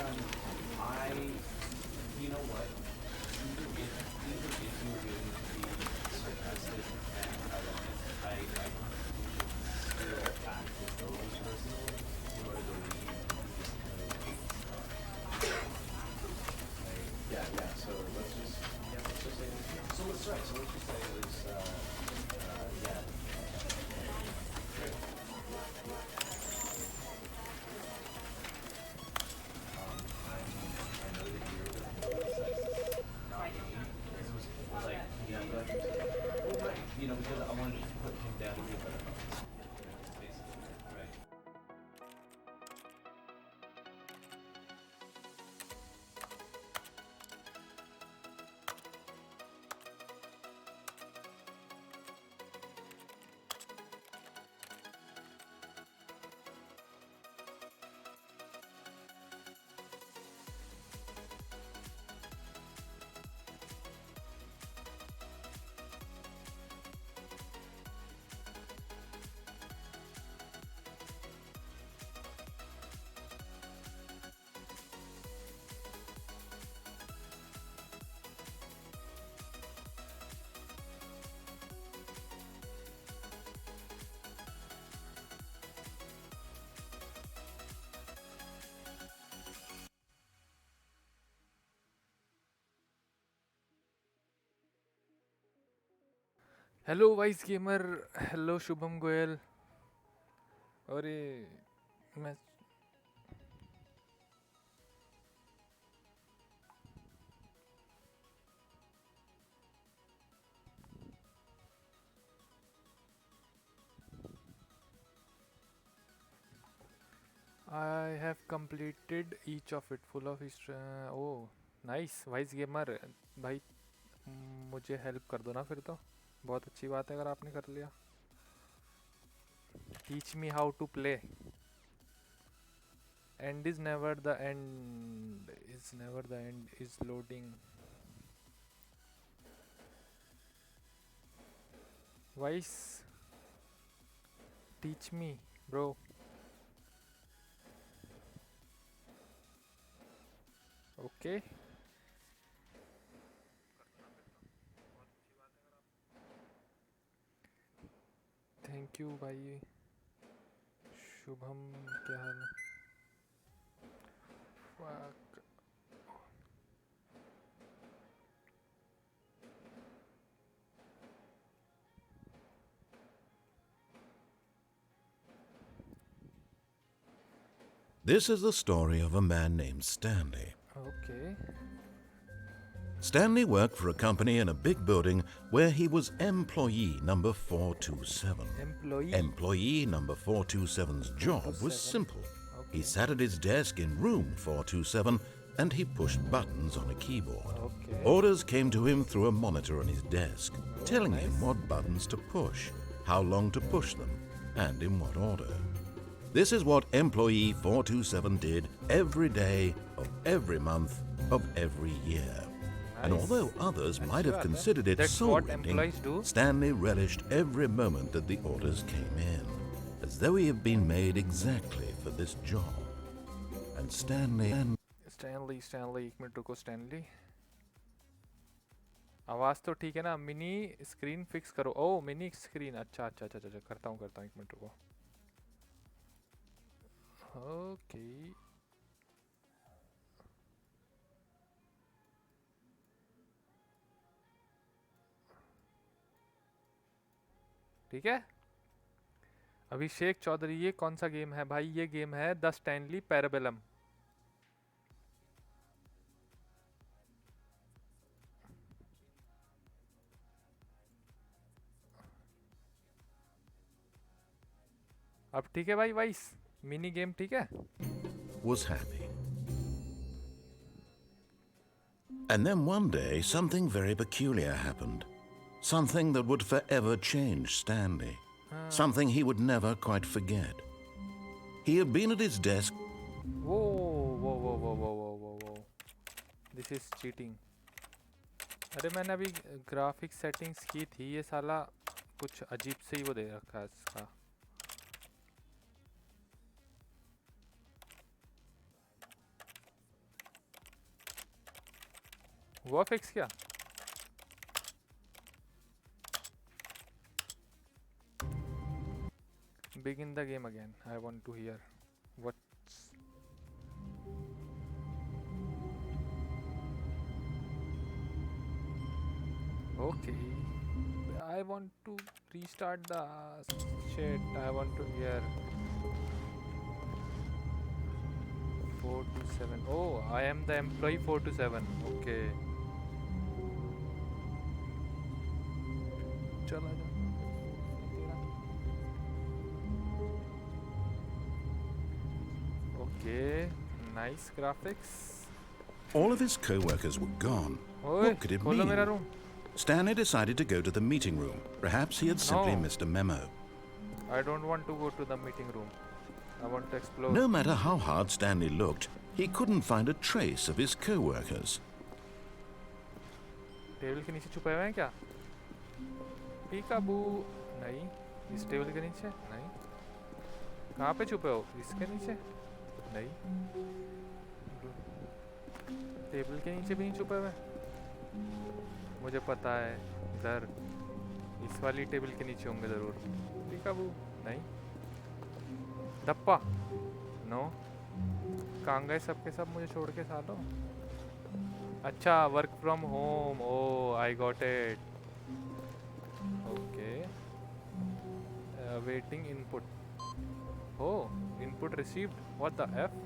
I, you know what? Even if you were doing the sarcastic and ironic, I think you should still act as though it was personal in order to leave this kind of yeah. So let's just say so let's right. So let's just say it was yeah. Great. I know that you're the sexist, not me. This was like, yeah, I'm glad you said that. Well, right. Because I wanted to put him down to be a better boss. Basically, right. Hello vice gamer, hello Shubham Goyal. अरे मैं I have completed each of it full of history. Oh nice vice gamer भाई, मुझे help कर दो ना फिर तो बहुत अच्छी बात है अगर आपने कर लिया। Teach me how to play. And is never the end, is never the end, is loading. Vice teach me bro. Okay thank you भाई। शुभम क्या हाल है? Fuck. This is the story of a man named Stanley. Okay. Stanley worked for a company in a big building where he was employee number 427. Employee number 427's job was simple. He sat at his desk in room 427 and he pushed buttons on a keyboard. Okay. Orders came to him through a monitor on his desk, telling him what buttons to push, how long to push them, and in what order. This is what employee 427 did every day of every month of every year. And although others might have considered it soul-rending, Stanley relished every moment that the orders came in, as though he had been made exactly for this job. And Stanley, एक minute रुको। Stanley आवाज़ तो ठीक है ना? Mini screen fix करो। ओह mini screen, अच्छा करता हूँ एक मिनट रुको। ओके ठीक है। अभिषेक चौधरी, ये कौन सा गेम है भाई? ये गेम है द स्टैनली पैराबेलम। अब ठीक है भाई, वाइस मिनी गेम ठीक है। was happy. And then one day, something very peculiar happened. Something that would forever change Stanley. Something he would never quite forget. He had been at his desk. वो this is cheating. अरे मैंने अभी graphic settings की थी, ये साला कुछ अजीब से ही वो दे रखा है इसका। हुआ फिक्स क्या? Begin the game again. I want to hear what's. Okay. I want to restart the shit. I want to hear 427. Oh, I am the employee 427. Okay. चला जा तेरा. Okay. Nice graphics. All of his co-workers were gone. ओए, What could it खोलो मेरा mean? Room. Stanley decided to go to the meeting room. Perhaps he had simply No. missed a memo. I don't want to go to the meeting room. I want to explore. No matter how hard Stanley looked, he couldn't find a trace of his co-workers. Table के नीचे छुपे हुए हैं क्या? पीकाबू. नहीं. इस table के नीचे? नहीं. कहाँ पे छुपे हो? इसके नीचे? नहीं. टेबल के नीचे भी नहीं छुपे हुए. मुझे पता है इधर इस वाली टेबल के नीचे होंगे ज़रूर. पीकाबू. नहीं. धप्पा. नो. कहाँ गए सबके सब मुझे छोड़ के सालो? अच्छा, work from home. Oh I got it. Okay. Waiting input. Oh input received. What the F.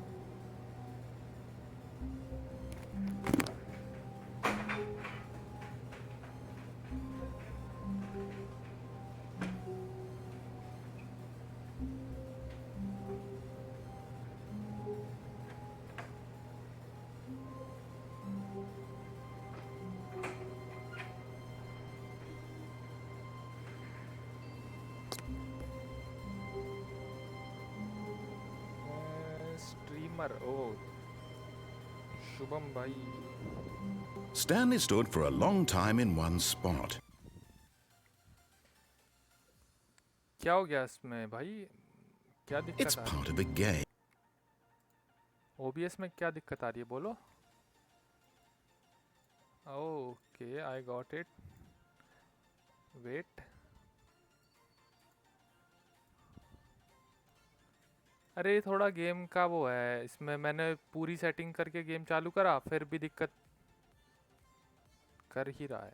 Streamer. Oh Shubham भाई. Stanley stood for a long time in one spot. क्या हो गया इसमें भाई? क्या It's दिक्कत आ रही part of a game. है? OBS में क्या दिक्कत आ रही है बोलो? Okay I got it. Wait. अरे थोड़ा गेम का वो है इसमें. मैंने पूरी सेटिंग करके गेम चालू करा फिर भी दिक्कत कर ही रहा है.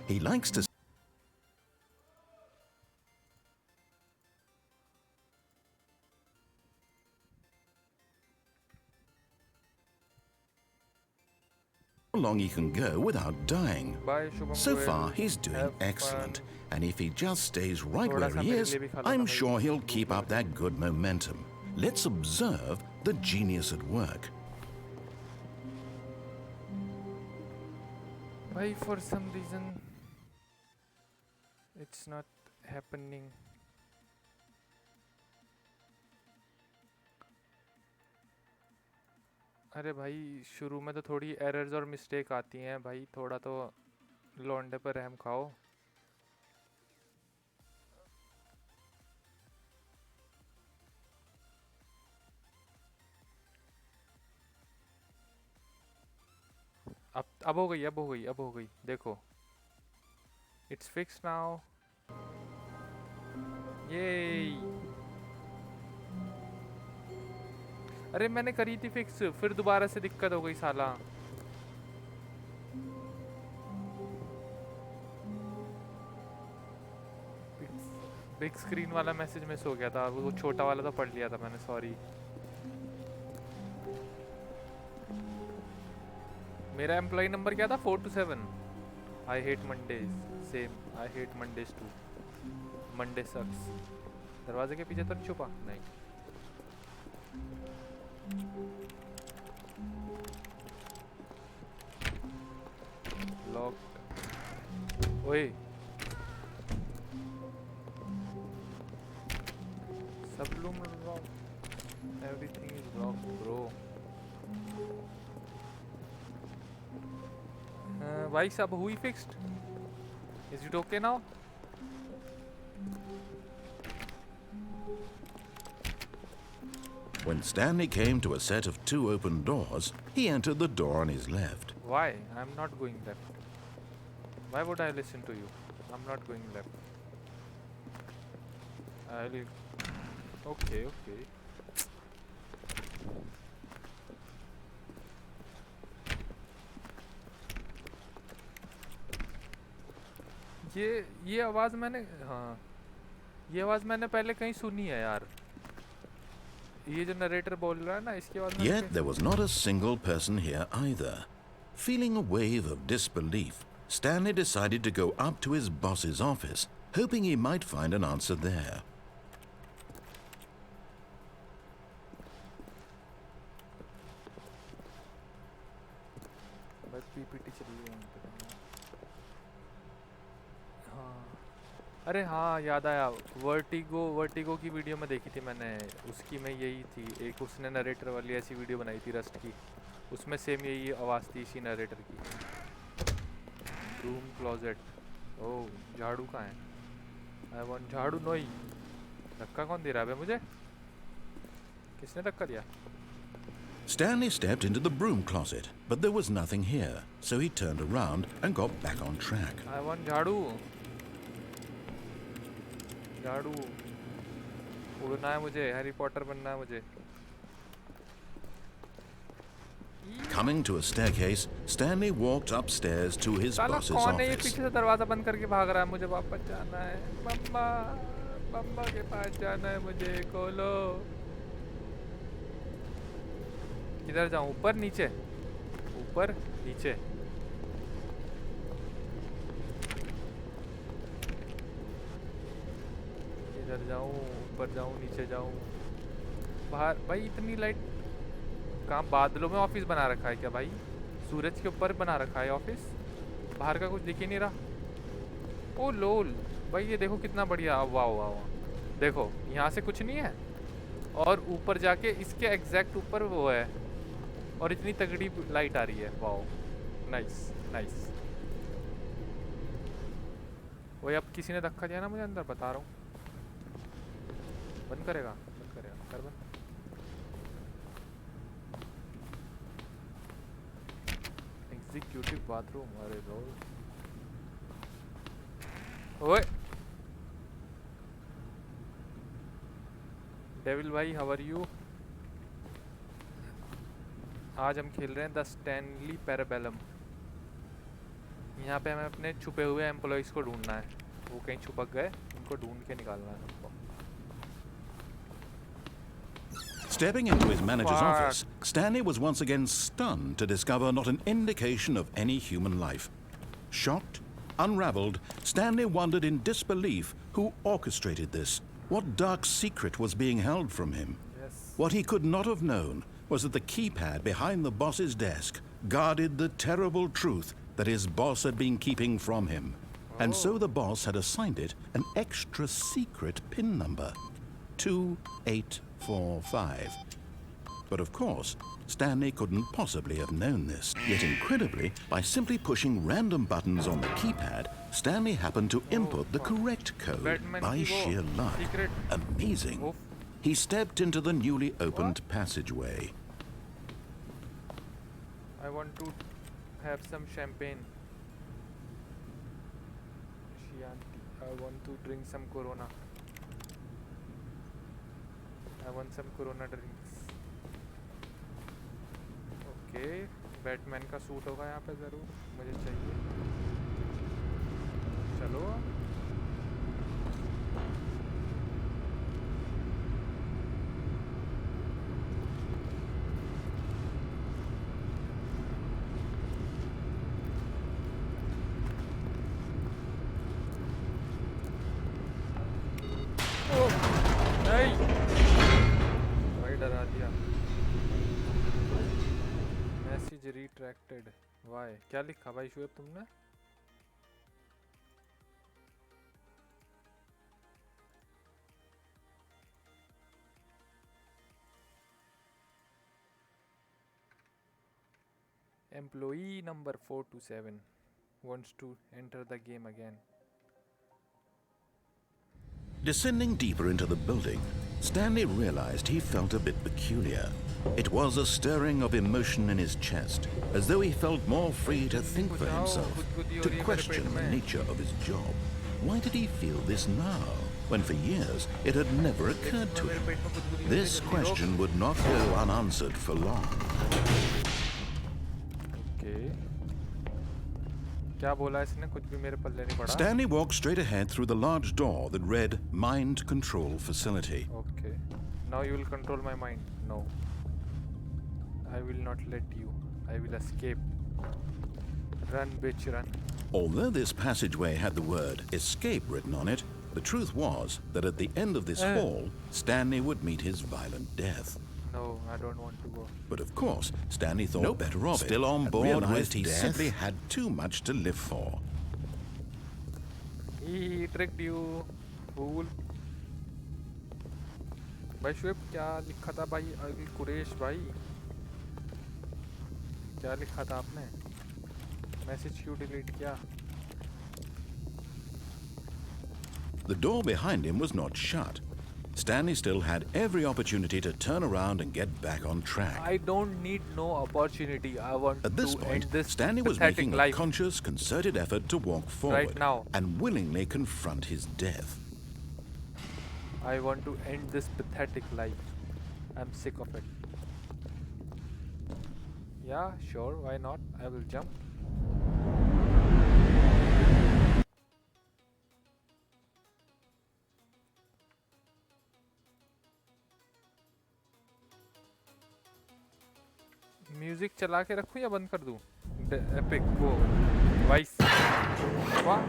He likes to how long he can go without dying. Bye Shubham. So Goyal. far, he's doing Have excellent. fun. And if he just stays right थोड़ा where सा he मेरे is, लिए भी खा लो I'm ना भाई. sure he'll keep up that good momentum. Let's observe the genius at work. भाई for some reason it's not happening. अरे भाई शुरू में तो थोड़ी एरर्स और मिस्टेक आती हैं भाई. थोड़ा तो लौंडे पर रहम खाओ. अब हो गई. अब हो गई. अब हो गई. देखो इट्स फिक्स नाउ. ये अरे मैंने करी थी फिक्स फिर दोबारा से दिक्कत हो गई साला. बिग स्क्रीन वाला मैसेज मिस हो गया था. वो छोटा वाला तो पढ़ लिया था मैंने. सॉरी. मेरा एम्प्लॉय नंबर क्या था? 427. I hate Mondays. Same. I hate Mondays too. Monday sucks. दरवाजे के पीछे तो नहीं छुपा? नहीं. लॉक्ड. ओए सब room lock. Everything is locked bro. भाई साहब हुई fixed. Is it okay now? When Stanley came to a set of 2 open doors, he entered the door on his left. Why? I'm not going left. Why would I listen to you? I'm not going left. I'll... Okay, okay. ये आवाज़ मैंने हाँ ये आवाज़ मैंने पहले कहीं सुनी है यार ये जो नरेटर बोल रहा है ना इसकी आवाज़ Yet there was not a single person here either. Feeling a wave of disbelief, Stanley decided to go up to his boss's office, hoping he might find an answer there. बस PPT चल रही है हाँ अरे हाँ याद आया vertigo की वीडियो में देखी थी मैंने उसकी में यही थी एक उसने नरेटर वाली ऐसी वीडियो बनाई थी रस्ट की उसमें सेम यही आवाज़ थी इसी नरेटर की रूम क्लोजेट ओह झाड़ू कहाँ है आई वांट झाड़ू नोई धक्का कौन दे रहा है बे मुझे किसने धक्का दिया Stanley stepped into the broom closet, but there was nothing here, so he turned around and got back on track. I want झाड़ू झाड़ू उड़ना है मुझे हैरी पॉटर बनना है मुझे Coming to a staircase, Stanley walked upstairs to his boss's कौन है ये office. पीछे से दरवाजा बंद करके भाग रहा है मुझे वापस जाना है बम्बा के पास जाना है मुझे खोलो किधर जाऊं ऊपर नीचे इधर जाऊं ऊपर जाऊं नीचे जाऊं बाहर भाई इतनी लाइट कहाँ बादलों में ऑफिस बना रखा है क्या भाई सूरज के ऊपर बना रखा है ऑफिस बाहर का कुछ दिख ही नहीं रहा ओ लोल भाई ये देखो कितना बढ़िया वाह वाह वाह देखो यहाँ से कुछ नहीं है और ऊपर जाके इसके एग्जैक्ट ऊपर वो है और इतनी तगड़ी लाइट आ रही है वाह नाइस वही अब किसी ने धक्का दिया ना मुझे अंदर बता रहा हूँ बंद करेगा कर बंद एग्जीक्यूटिव बाथरूम अरे रोल ओए डेविल भाई हाउ आर यू आज हम खेल रहे हैं द स्टैनली पैराबेलम यहाँ पे हमें अपने छुपे हुए एम्प्लॉइज़ को ढूंढना है वो कहीं छुपक गए उनको ढूंढ के निकालना है सबको Stepping into his manager's office, Stanley was once again stunned to discover not an indication of any human life. Shocked, unraveled, Stanley wondered in disbelief who orchestrated this. What dark secret was being held from him? Yes. What he could not have known was that the keypad behind the boss's desk guarded the terrible truth that his boss had been keeping from him. And so the boss had assigned it an extra secret PIN number, 2845. But of course, Stanley couldn't possibly have known this. Yet incredibly, by simply pushing random buttons on the keypad, Stanley happened to input the correct code by sheer luck. Amazing. He stepped into the newly opened passageway. I want to have some champagne. I want to drink some Corona. I want some Corona drinks. Okay, Batman का suit होगा यहाँ पे ज़रूर मुझे चाहिए चलो नहीं भाई डरा दिया मैसेज रिट्रैक्टेड वाई क्या लिखा भाई शुएब तुमने Employee number 427 wants to enter the game again. Descending deeper into the building, Stanley realized he felt a bit peculiar. It was a stirring of emotion in his chest, as though he felt more free to think for himself, to question the nature of his job. Why did he feel this now, when for years it had never occurred to him? This question would not go unanswered for long. Okay. क्या बोला इसने? कुछ भी मेरे पल्ले नहीं पड़ा. Stanley walked straight ahead through the large door that read Mind Control Facility. Okay. Now you will control my mind. No. I will not let you. I will escape. Run, bitch, run. Although this passageway had the word escape written on it, the truth was that at the end of this hall, Stanley would meet his violent death. No, I don't want to go. But of course, Stanley thought better of it. Still on board with he simply had too much to live for. He tricked you, fool. भाई शुएब क्या लिखा था भाई? Quraysh भाई क्या लिखा था आपने? मैसेज क्यों डिलीट किया? The door behind him was not shut. Stanley still had every opportunity to turn around and get back on track. I don't need no opportunity. I want At this to point, end this Stanley was pathetic making life a conscious, concerted effort to walk forward right now. and willingly confront his death. I want to end this pathetic life. I'm sick of it. Yeah, sure, why not? I will jump. Music चला के रखूं या बंद कर दूं? Epic वो voice वाह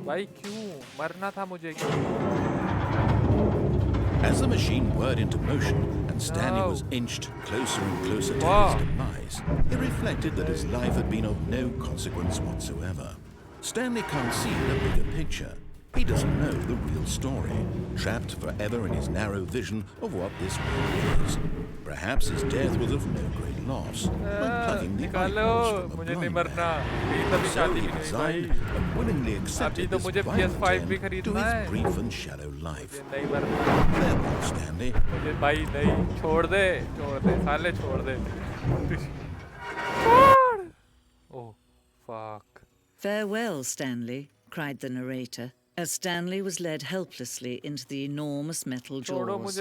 भाई क्यों मरना था मुझे क्यों? As the machine whirred into motion and Stanley was inched closer and closer to his demise, he reflected that his life had been of no consequence whatsoever. Stanley can't see the bigger picture. He doesn't know the real story, trapped forever in his narrow vision of what this world is. Perhaps his death was of no great loss, like plugging the eyeballs from a blind man. So he resigned and willingly accepted this violent end to his brief and shallow life. Farewell, Stanley. मुझे भाई नहीं छोड़ दे साले छोड़ दे. Oh fuck. Farewell, Stanley, cried the narrator, as Stanley was led helplessly into the enormous metal jaws.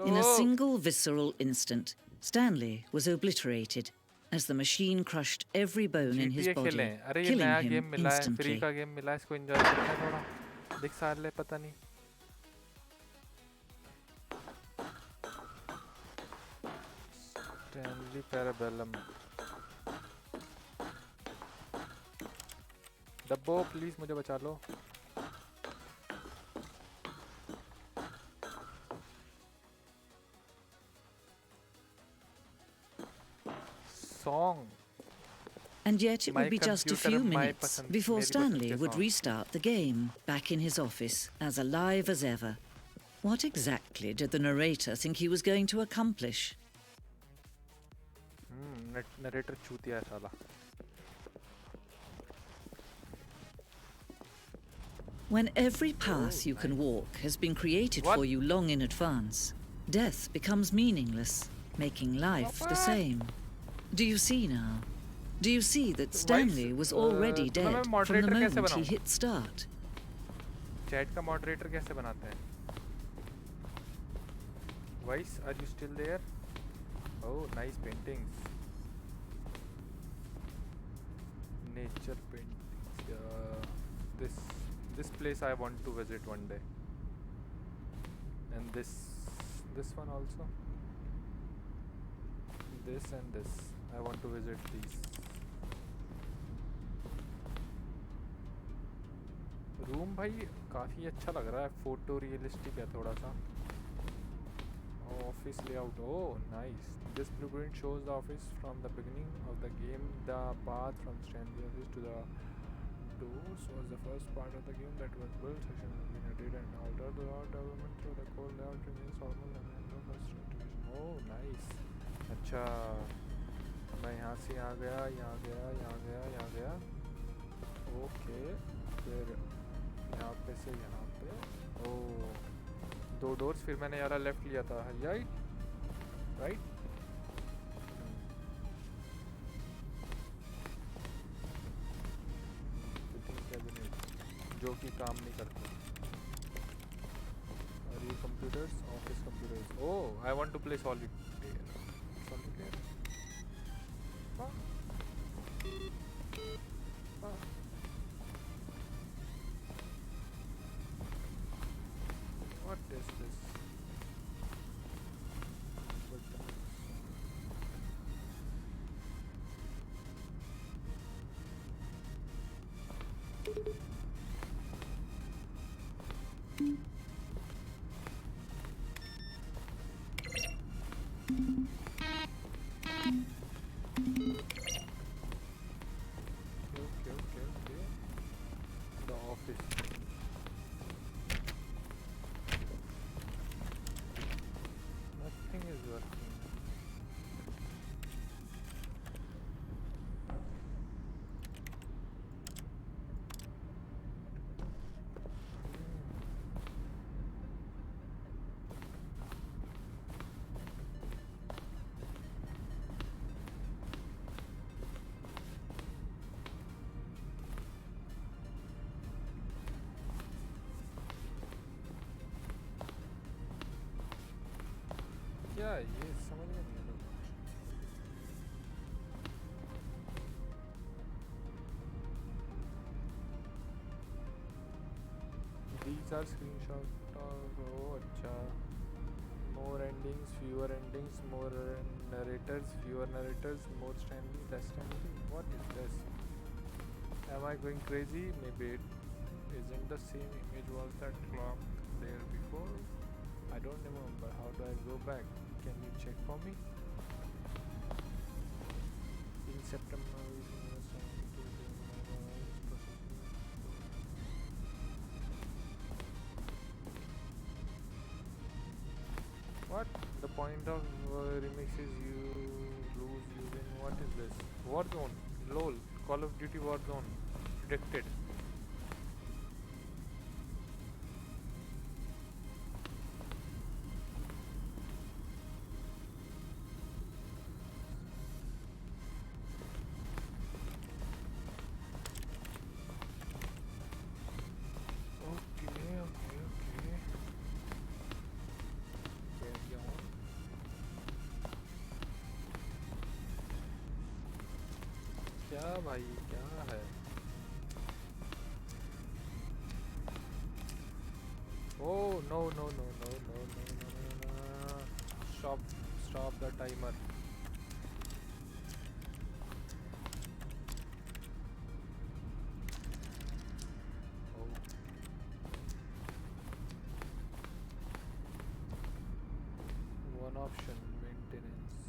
In a single visceral instant, Stanley was obliterated as the machine crushed every bone in his body, killing him instantly. STANLE Parabellum. डब्बो please मुझे बचा लो. Song. And yet it would be just a few minutes before Stanley would restart the game, back in his office, as alive as ever. What exactly did the narrator think he was going to accomplish? Narrator चूतिया है साला. When every path you can walk has been created for you long in advance, death becomes meaningless, making life the same. Do you see now? Do you see that Stanley was already dead from the moment he hit start? Chat का moderator कैसे बनाते हैं? Vice, are you still there? Oh, nice paintings. Nature paintings. This place I want to visit one day. And this one also. This and this. I want to visit these. Room भाई काफी अच्छा लग रहा है. Photo realistic है थोड़ा सा. Office layout. Oh, nice. This blueprint shows the office from the beginning of the game. The path from Stanley office to the doors was the first part of the game that was built. Section has been added and altered. The development through the core layout remains formal and no first division. Oh, nice. अच्छा, मैं यहाँ से यहाँ गया, यहाँ गया, यहाँ गया, यहाँ गया. Okay. फिर यहाँ पे से यहाँ पे. Oh. 2 डोर्स, फिर मैंने यार लेफ्ट लिया था, राइट। जो कि काम नहीं करते। और ये computers, office computers. Oh, I want to play solitaire. Solitaire, हाँ हाँ। What is this? Okay. The office. Nothing is working. क्या ये समझ में नहीं आ रहा। These are screenshot of, oh अच्छा, more endings, fewer endings, more narrators, fewer narrators, more Stanley, less Stanley. What is this? Am I going crazy? Maybe it isn't the same image. Was that clock there before? I don't remember. How do I go back? Can you check for me? In September, what? The point of remix is you lose using, what is this? Warzone. LOL. Call of Duty Warzone. Predicted. क्या भाई क्या है? Oh no. Stop the timer. Oh. One option, maintenance.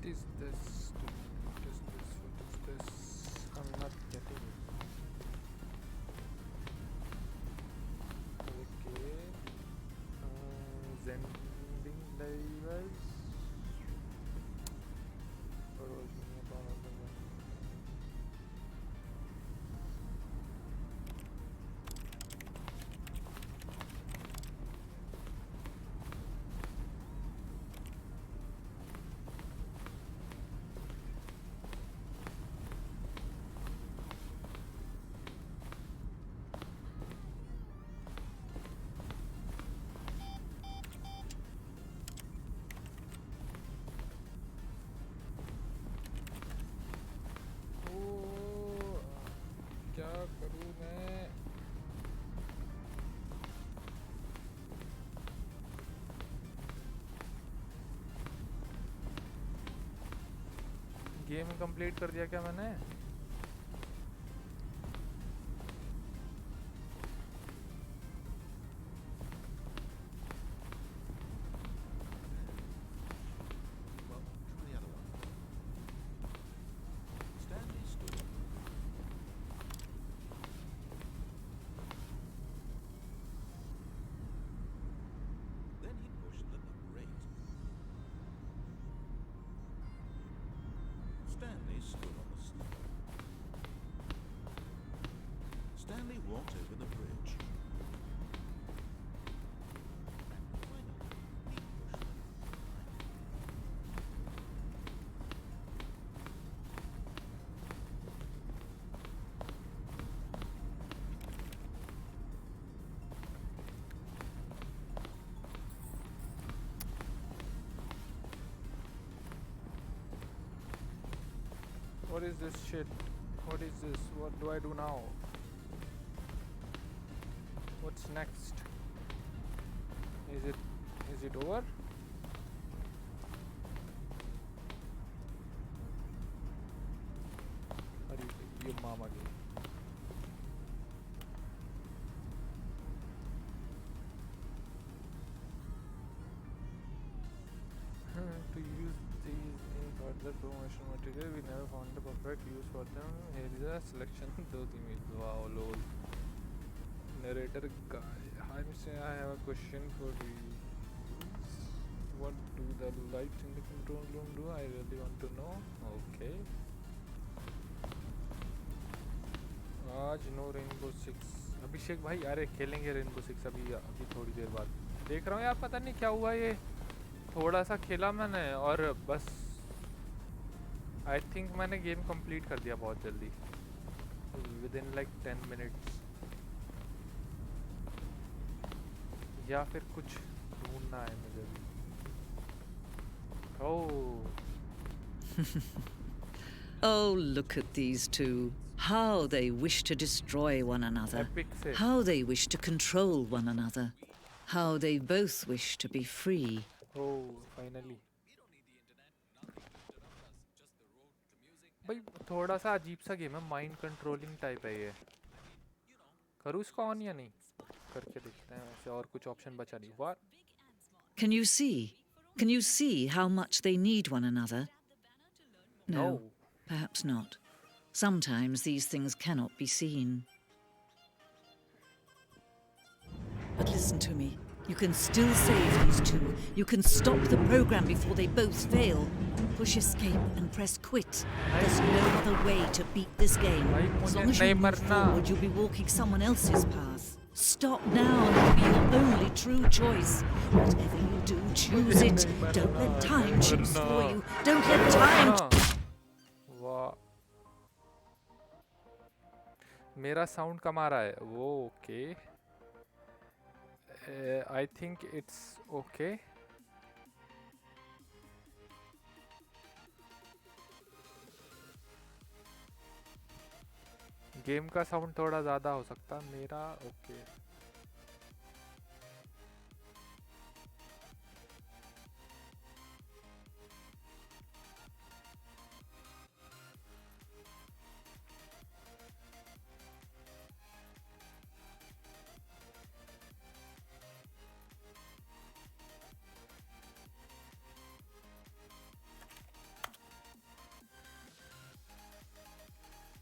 What is this? What is this? I'm not getting it. Okay. Sending device. Game complete कर दिया क्या मैंने? Stanley stood on the step. Stanley walked over the bridge. Finally, he pushed the What is this shit? What is this? What do I do now? What's next? Is it over? Are you mama again? To use these in further promotion material, we never found the perfect use for them. Here is a selection of those images. Wow, lol. Narrator guy. Hi, Mr. I have a question for you. What do the lights in the control room do? I really want to know. Okay. आज no rainbow 6. अभिषेक भाई अरे खेलेंगे rainbow 6 अभी थोड़ी देर बाद. देख रहा हूँ यार, पता नहीं क्या हुआ, ये थोड़ा सा खेला मैंने और बस आई थिंक मैंने गेम कंप्लीट कर दिया बहुत जल्दी, विद इन लाइक 10 मिनट्स. या फिर कुछ ढूंढना है मुझे भी. ओह Oh, look at these two. How they wish to destroy one another. Epic से. How they wish to control one another. How they both wish to be free. Oh, finally. भाई थोड़ा सा अजीब सा गेम है, माइंड कंट्रोलिंग टाइप है ये. करूँ इसको ऑन या नहीं? करके देखते हैं. वैसे और कुछ ऑप्शन बचा नहीं. What? Can you see? Can you see how much they need one another? No, perhaps not. Sometimes these things cannot be seen. But listen to me. You can still save these two. You can stop the program before they both fail. Push escape and press quit. There's no other way to beat this game. As long as you move forward, you'll be walking someone else's path. Stop now and it'll be your only true choice. Whatever you do, choose it. Don't let time choose for you. Don't let time... वाह, मेरा sound कम आ रहा है. वो okay. I think it's okay. Game का sound थोड़ा ज़्यादा हो सकता है, मेरा ओके.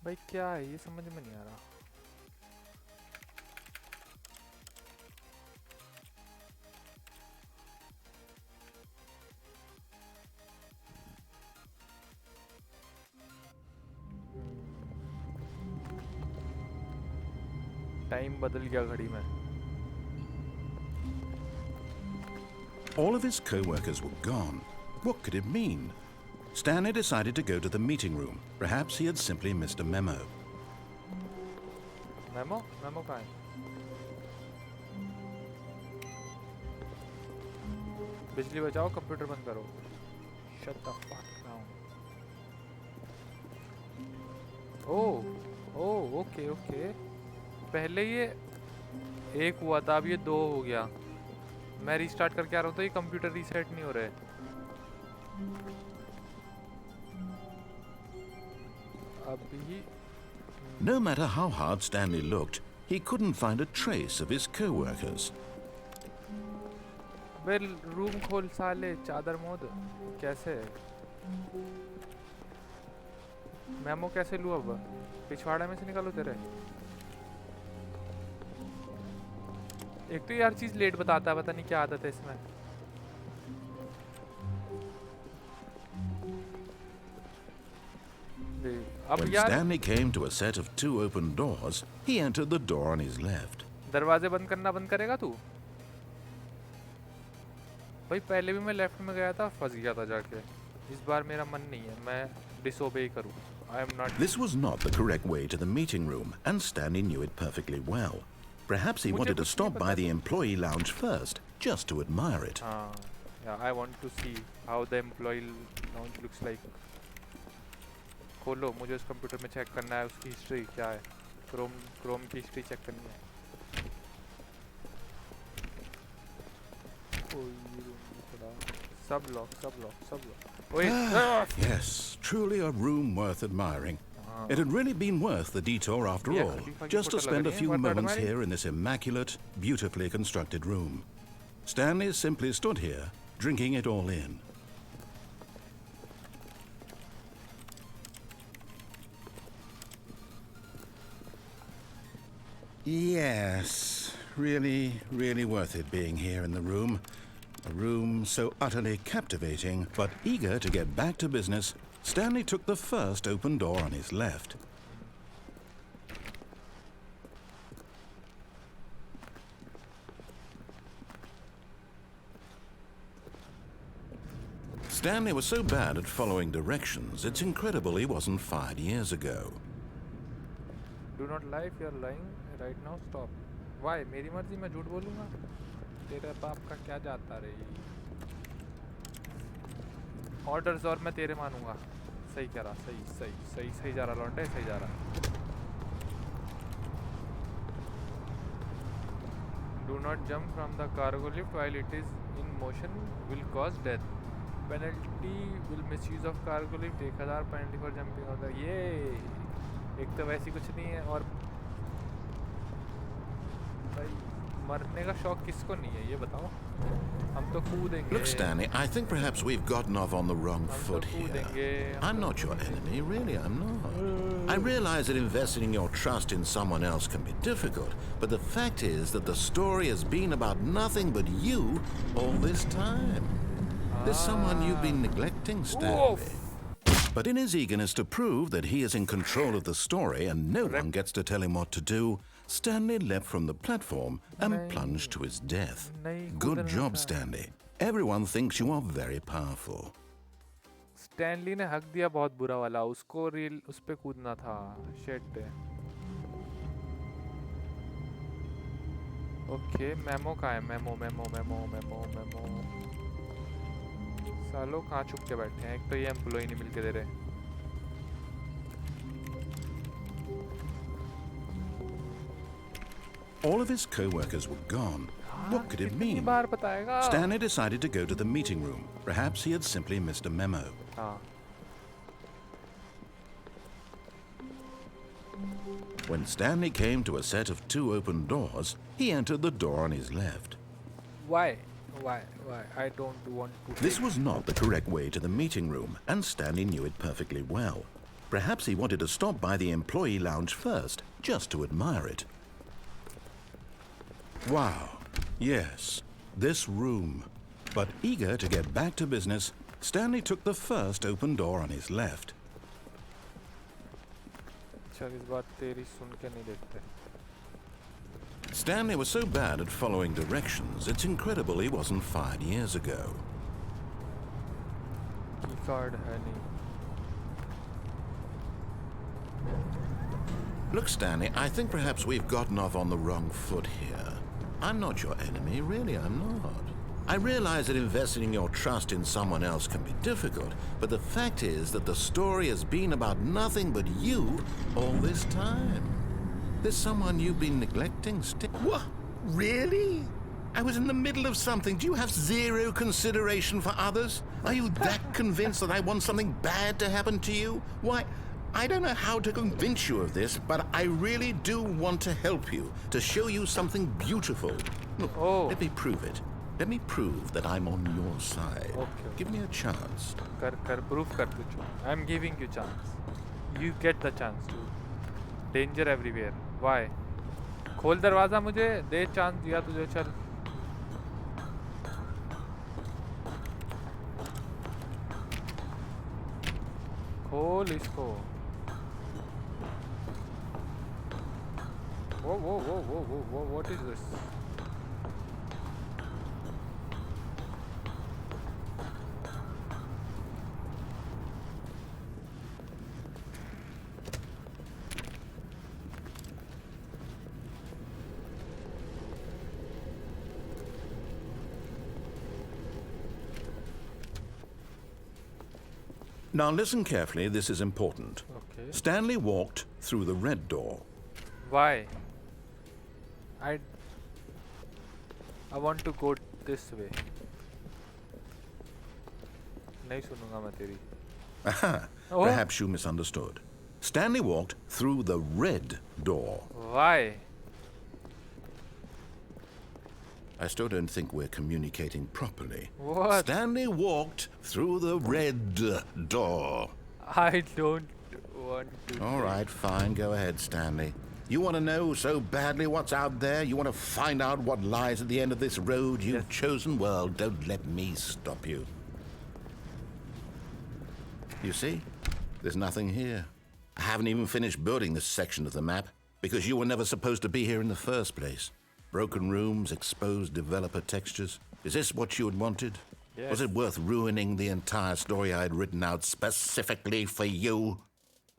भाई क्या है ये, समझ में नहीं आ रहा. टाइम बदल गया घड़ी में. All of his co-workers were gone. What could it mean? Stanley decided to go to the meeting room. Perhaps he had simply missed a memo. Memo? Memo कहाँ है? बिजली बचाओ, कंप्यूटर बंद करो. Shut the fuck down. Oh okay okay. पहले ये एक हुआ था, अब ये 2 हो गया. मैं रीस्टार्ट करके आ रहा हूँ तो ये कंप्यूटर रीसेट नहीं हो रहा है. अभी No matter how hard Stanley looked, he couldn't find a trace of his co-workers. Well room खोल साले चादर मोद कैसे मेमो कैसे लूँ अब पिछवाड़े में से निकालो तेरे एक तो यार चीज लेट बताता है पता नहीं क्या आदत है इसमें When Stanley came to a set of 2 open doors, he entered the door on his left. दरवाजे बंद करना बंद करेगा तू भाई पहले भी मैं लेफ्ट में गया था फंस गया था जाके इस बार मेरा मन नहीं है मैं डिसोबे करूँ I am not. This was not the correct way to the meeting room, and Stanley knew it perfectly well. Perhaps he wanted to stop by the employee lounge first, just to admire it. Yeah, I want to see how the employee lounge looks like. खोलो मुझे उस computer में check करना है उसकी history क्या है Chrome की हिस्ट्री चेक करनी है सब lock Yes, truly a room worth admiring. It had really been worth the detour after all, just to spend a few moments here in this immaculate, beautifully constructed room. Stanley simply stood here, drinking it all in. Yes, really worth it being here in the room. A room so utterly captivating, but eager to get back to business, Stanley took the first open door on his left. Stanley was so bad at following directions, it's incredible he wasn't fired years ago. Do not lie if you are lying right now. Stop. Why? मेरी मर्जी मैं झूठ बोलूँगा तेरे बाप का क्या जाता रे ऑर्डर्स और मैं तेरे मानूंगा सही कह रहा सही जा रहा लौंडे सही जा रहा Do not jump from the cargo lift while it is in motion will cause death. Penalty will misuse of cargo lift 1000 penalty for jumping out the ये एक तो वैसी कुछ नहीं है और भाई मरने का शौक किसको नहीं है ये बताओ हम तो कूदेंगे Look, Stanley, I think perhaps we've gotten off on the wrong foot here. I'm not your enemy, really, I'm not. I realize that investing your trust in someone else can be difficult, but the fact is that the story has been about nothing but you all this time. There's someone you've been neglecting, Stanley. But in his eagerness to prove that he is in control of the story and no one gets to tell him what to do, Stanley leapt from the platform and plunged to his death. Good job, Stanley. Everyone thinks you are very powerful. Stanley ने हक दिया बहुत बुरा वाला उसको reel उस पे कूदना था शिट ओके मेमो कहाँ है मेमो सालो कहाँ छुप के बैठे हैं एक तो ये एम्प्लॉय नहीं मिलके दे रहे All of his co-workers were gone. What could it mean? Stanley decided to go to the meeting room. Perhaps he had simply missed a memo. When Stanley came to a set of 2 open doors, he entered the door on his left. Why? I don't want to... This was not the correct way to the meeting room, and Stanley knew it perfectly well. Perhaps he wanted to stop by the employee lounge first, just to admire it. Wow, yes, this room. But eager to get back to business, Stanley took the first open door on his left. Stanley was so bad at following directions, it's incredible he wasn't fired years ago. Look, Stanley, I think perhaps we've gotten off on the wrong foot here. I'm not your enemy, really, I'm not. I realize that investing your trust in someone else can be difficult, but the fact is that the story has been about nothing but you all this time. There's someone you've been neglecting. What? Really? I was in the middle of something. Do you have zero consideration for others? Are you that convinced that I want something bad to happen to you? Why, I don't know how to convince you of this, but I really do want to help you, to show you something beautiful. Look, let me prove it. Let me prove that I'm on your side. Okay. Give me a chance. Proof kar तुझको. I'm giving you chance. You get the chance to. Danger everywhere. Why? खोल दरवाजा मुझे. दे chance दिया तुझे. चल. खोल इसको. Whoa, what is this? Now listen carefully, this is important. Okay. Stanley walked through the red door. Why? I want to go this way. नहीं सुनूंगा मैं तेरी. Aha, perhaps you misunderstood. Stanley walked through the red door. Why? I still don't think we're communicating properly. What? Stanley walked through the red door. I don't want to. All right, fine. Go ahead, Stanley. You want to know so badly what's out there? You want to find out what lies at the end of this road you've chosen? Well, don't let me stop you. You see? There's nothing here. I haven't even finished building this section of the map because you were never supposed to be here in the first place. Broken rooms, exposed developer textures. Is this what you had wanted? Yes. Was it worth ruining the entire story I had written out specifically for you?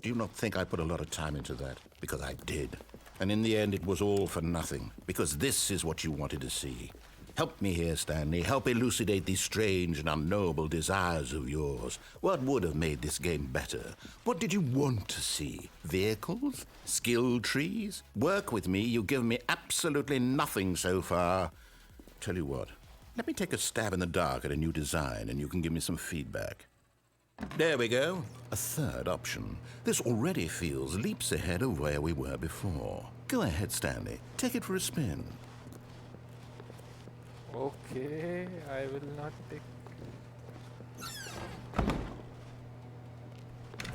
Do you not think I put a lot of time into that? Because I did. And in the end, it was all for nothing. Because this is what you wanted to see. Help me here, Stanley. Help elucidate these strange and unknowable desires of yours. What would have made this game better? What did you want to see? Vehicles? Skill trees? Work with me. You've given me absolutely nothing so far. Tell you what. Let me take a stab in the dark at a new design, and you can give me some feedback. There we go. A third option. This already feels leaps ahead of where we were before. Go ahead, Stanley. Take it for a spin. Okay, I will not take.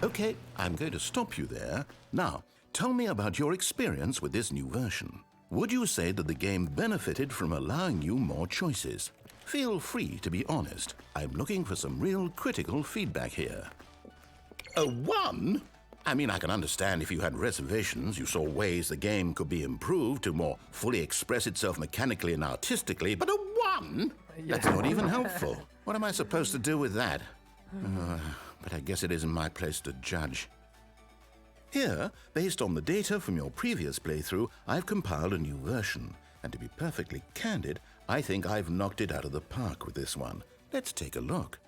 Okay, I'm going to stop you there. Now, tell me about your experience with this new version. Would you say that the game benefited from allowing you more choices? Feel free to be honest. I'm looking for some real critical feedback here. A 1? I mean, I can understand if you had reservations, you saw ways the game could be improved to more fully express itself mechanically and artistically, but a 1? That's not even helpful. What am I supposed to do with that? But I guess it isn't my place to judge. Here, based on the data from your previous playthrough, I've compiled a new version. And to be perfectly candid, I think I've knocked it out of the park with this one. Let's take a look.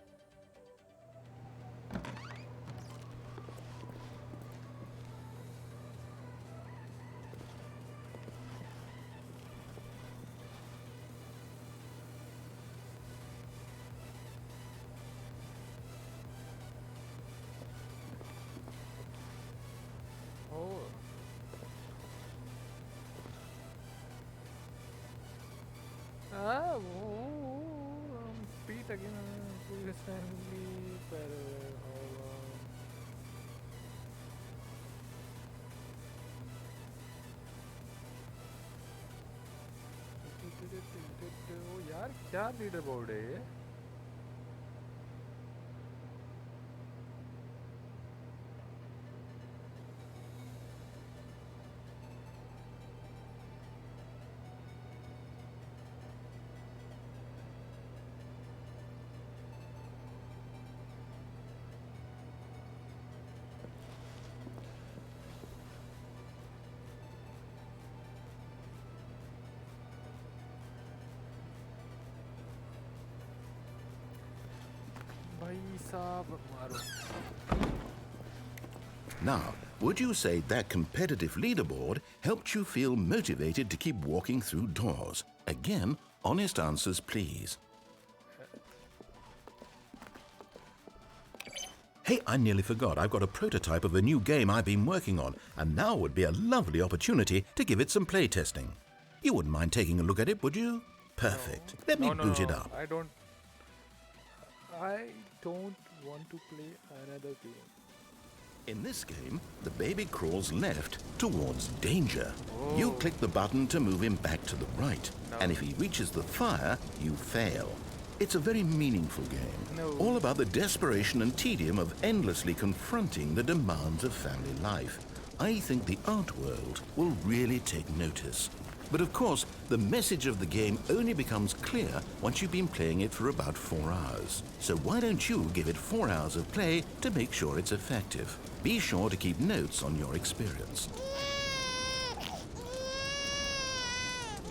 Repeat again. Stanley Parabellum. ओ यार क्या leader board है ये? Now, would you say that competitive leaderboard helped you feel motivated to keep walking through doors? Again, honest answers, please. Hey, I nearly forgot. I've got a prototype of a new game I've been working on, and now would be a lovely opportunity to give it some play testing. You wouldn't mind taking a look at it, would you? Perfect. Let me boot it up. I don't want to play another game. In this game, the baby crawls left towards danger. You click the button to move him back to the right, and if he reaches the fire, you fail. It's a very meaningful game, all about the desperation and tedium of endlessly confronting the demands of family life. I think the art world will really take notice. But of course, the message of the game only becomes clear once you've been playing it for about 4 hours. So why don't you give it 4 hours of play to make sure it's effective? Be sure to keep notes on your experience.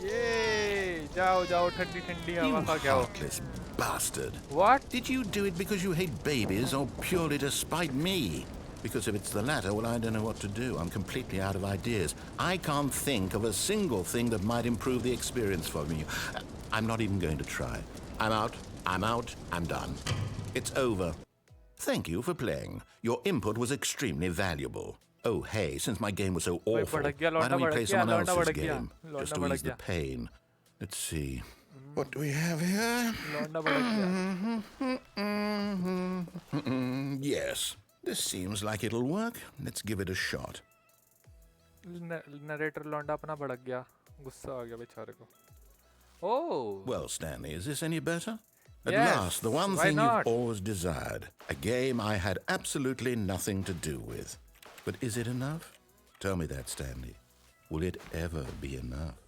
Yay! Jao, ठंडी हवा खा के आओ. Heartless bastard. What? Did you do it because you hate babies or purely to spite me? Because if it's the latter, well, I don't know what to do. I'm completely out of ideas. I can't think of a single thing that might improve the experience for me. I'm not even going to try. I'm out, I'm done. It's over. WThank you for playing. Your input was extremely valuable. Oh, hey, since my game was so awful, why don't we play someone else's game? Just to ease the pain. Let's see. What do we have here? Yes. This seems like it'll work. Let's give it a shot. Narrator लौंडा अपना भड़क गया. गुस्सा आ गया बेचारे को. Oh. Well, Stanley, is this any better? At Yes, last, the one why thing not? you've always desired. A game I had absolutely nothing to do with. But is it enough? Tell me that, Stanley. Will it ever be enough?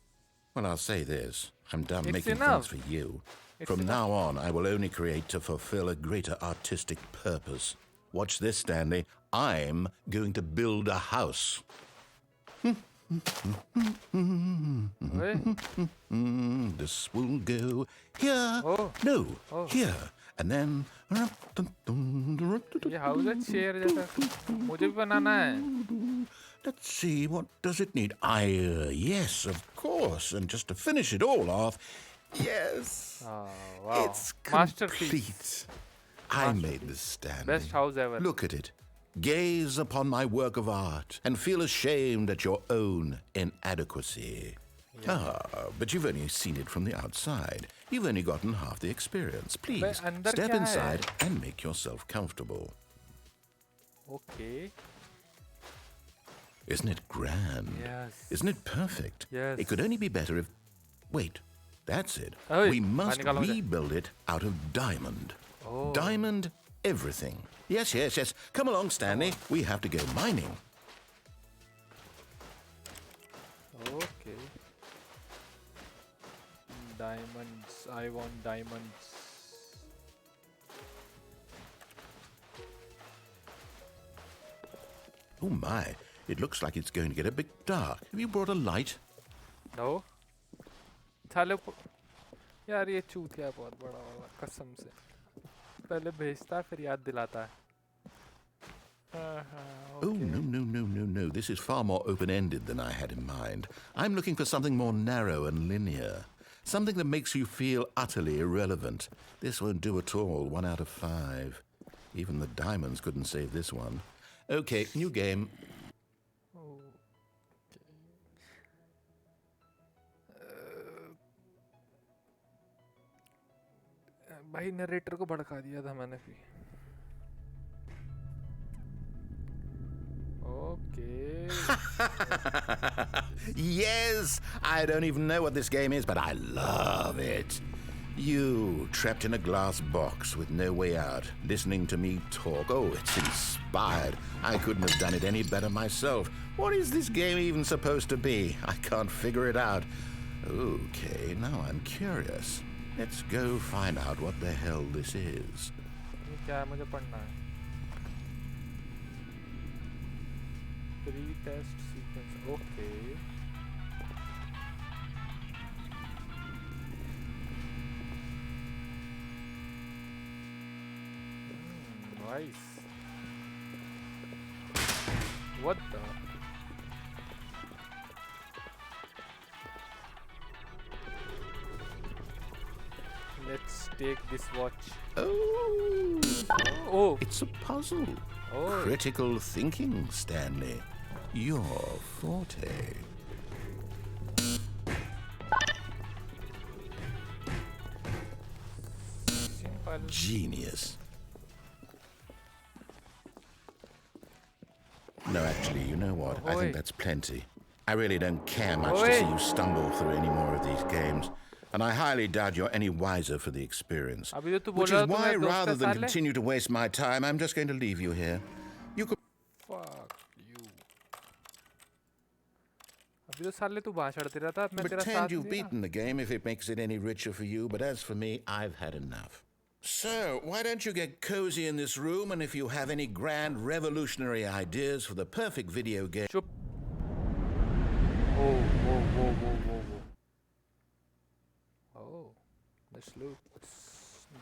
Well, I'll say this. I'm done It's making enough. things for you. It's From enough. now on, I will only create to fulfill a greater artistic purpose. Watch this, Stanley. I'm going to build a house. This will go here. Oh. No, Oh. here. And then... ये house है शेर जैसा. मुझे भी बनाना है. Let's see, what does it need? Yes, of course. And just to finish it all off, yes. Oh, wow. It's Masterpiece. complete. I made this, Stanley. Best house ever. Look at it. Gaze upon my work of art and feel ashamed at your own inadequacy. But you've only seen it from the outside. You've only gotten half the experience. Please, अंदर step क्या है? inside and make yourself comfortable. Okay. Isn't it grand? Yes. Isn't it perfect? Yes. It could only be better if... Wait, that's it. Oh, We must निकालो मुझे. rebuild it out of diamond. Oh. Diamond everything. Yes. Come along, Stanley. We have to go mining. Okay. Diamonds. I want diamonds. Oh my, it looks like it's going to get a bit dark. Have you brought a light? No. थाले यार ये चूतिया है बहुत बड़ा वाला कसम से. पहले भेजता है फिर याद दिलाता है. Oh, no. This is far more open-ended than I had in mind. I'm looking for something more narrow and linear. Something that makes you feel utterly irrelevant. This won't do at all. 1 out of 5. Even the diamonds couldn't save this one. Okay, new game. भाई narrator को भड़का दिया था मैंने भी. Okay. Yes! I don't even know what this game is, but I love it. You, trapped in a glass box with no way out, listening to me talk. Oh, it's inspired. I couldn't have done it any better myself. What is this game even supposed to be? I can't figure it out. Okay, now I'm curious. Let's go find out what the hell this is. ये क्या है मुझे पढ़ना है. Pre-test sequence. Okay. Nice. What the? Let's take this watch. Oh! Oh. It's a puzzle. Oh. Critical thinking, Stanley. Your forte. Simple. Genius. No, actually, you know what? I think that's plenty. I really don't care much to see you stumble through any more of these games. And I highly doubt you're any wiser for the experience. Which is why, rather than continue to waste my time, I'm just going to leave you here. You could... Fuck you. अभी तो साले तू भाषण दे रहा था मैं तेरा साथ Pretend you've beaten the game if it makes it any richer for you, but as for me, I've had enough. So, why don't you get cozy in this room, and if you have any grand revolutionary ideas for the perfect video game... Chup. Oh. Oh,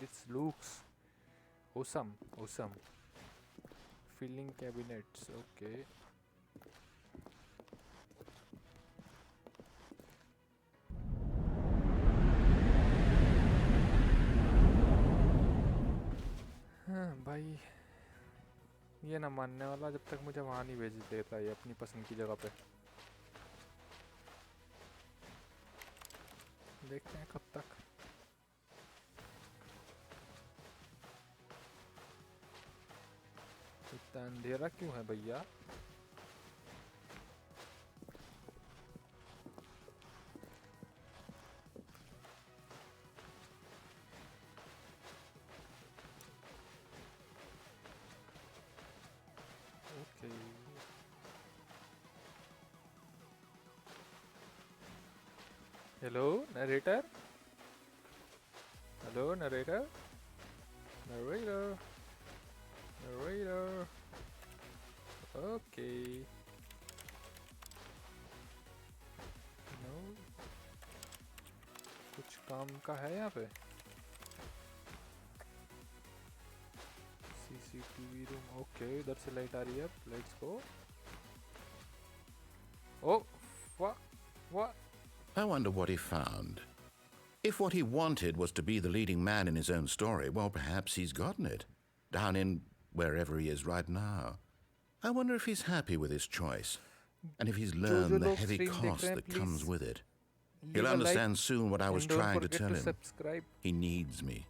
this looks awesome. Filling cabinets, okay. हाँ भाई ये ना मानने वाला जब तक मुझे वहाँ नहीं भेज देता ये अपनी पसंद की जगह पे देखते हैं कब तक इतना अंधेरा क्यों है भैया Hello, narrator? Hello, narrator? Narrator? Okay. No. कुछ काम का है यहाँ पे? CCTV room. Okay, इधर से लाइट आ रही है. Let's go. Oh, what? I wonder what he found. If what he wanted was to be the leading man in his own story, well, perhaps he's gotten it. Down in wherever he is right now. I wonder if he's happy with his choice. And if he's learned the heavy cost that comes with it. He'll understand soon what I was trying to tell him. He needs me.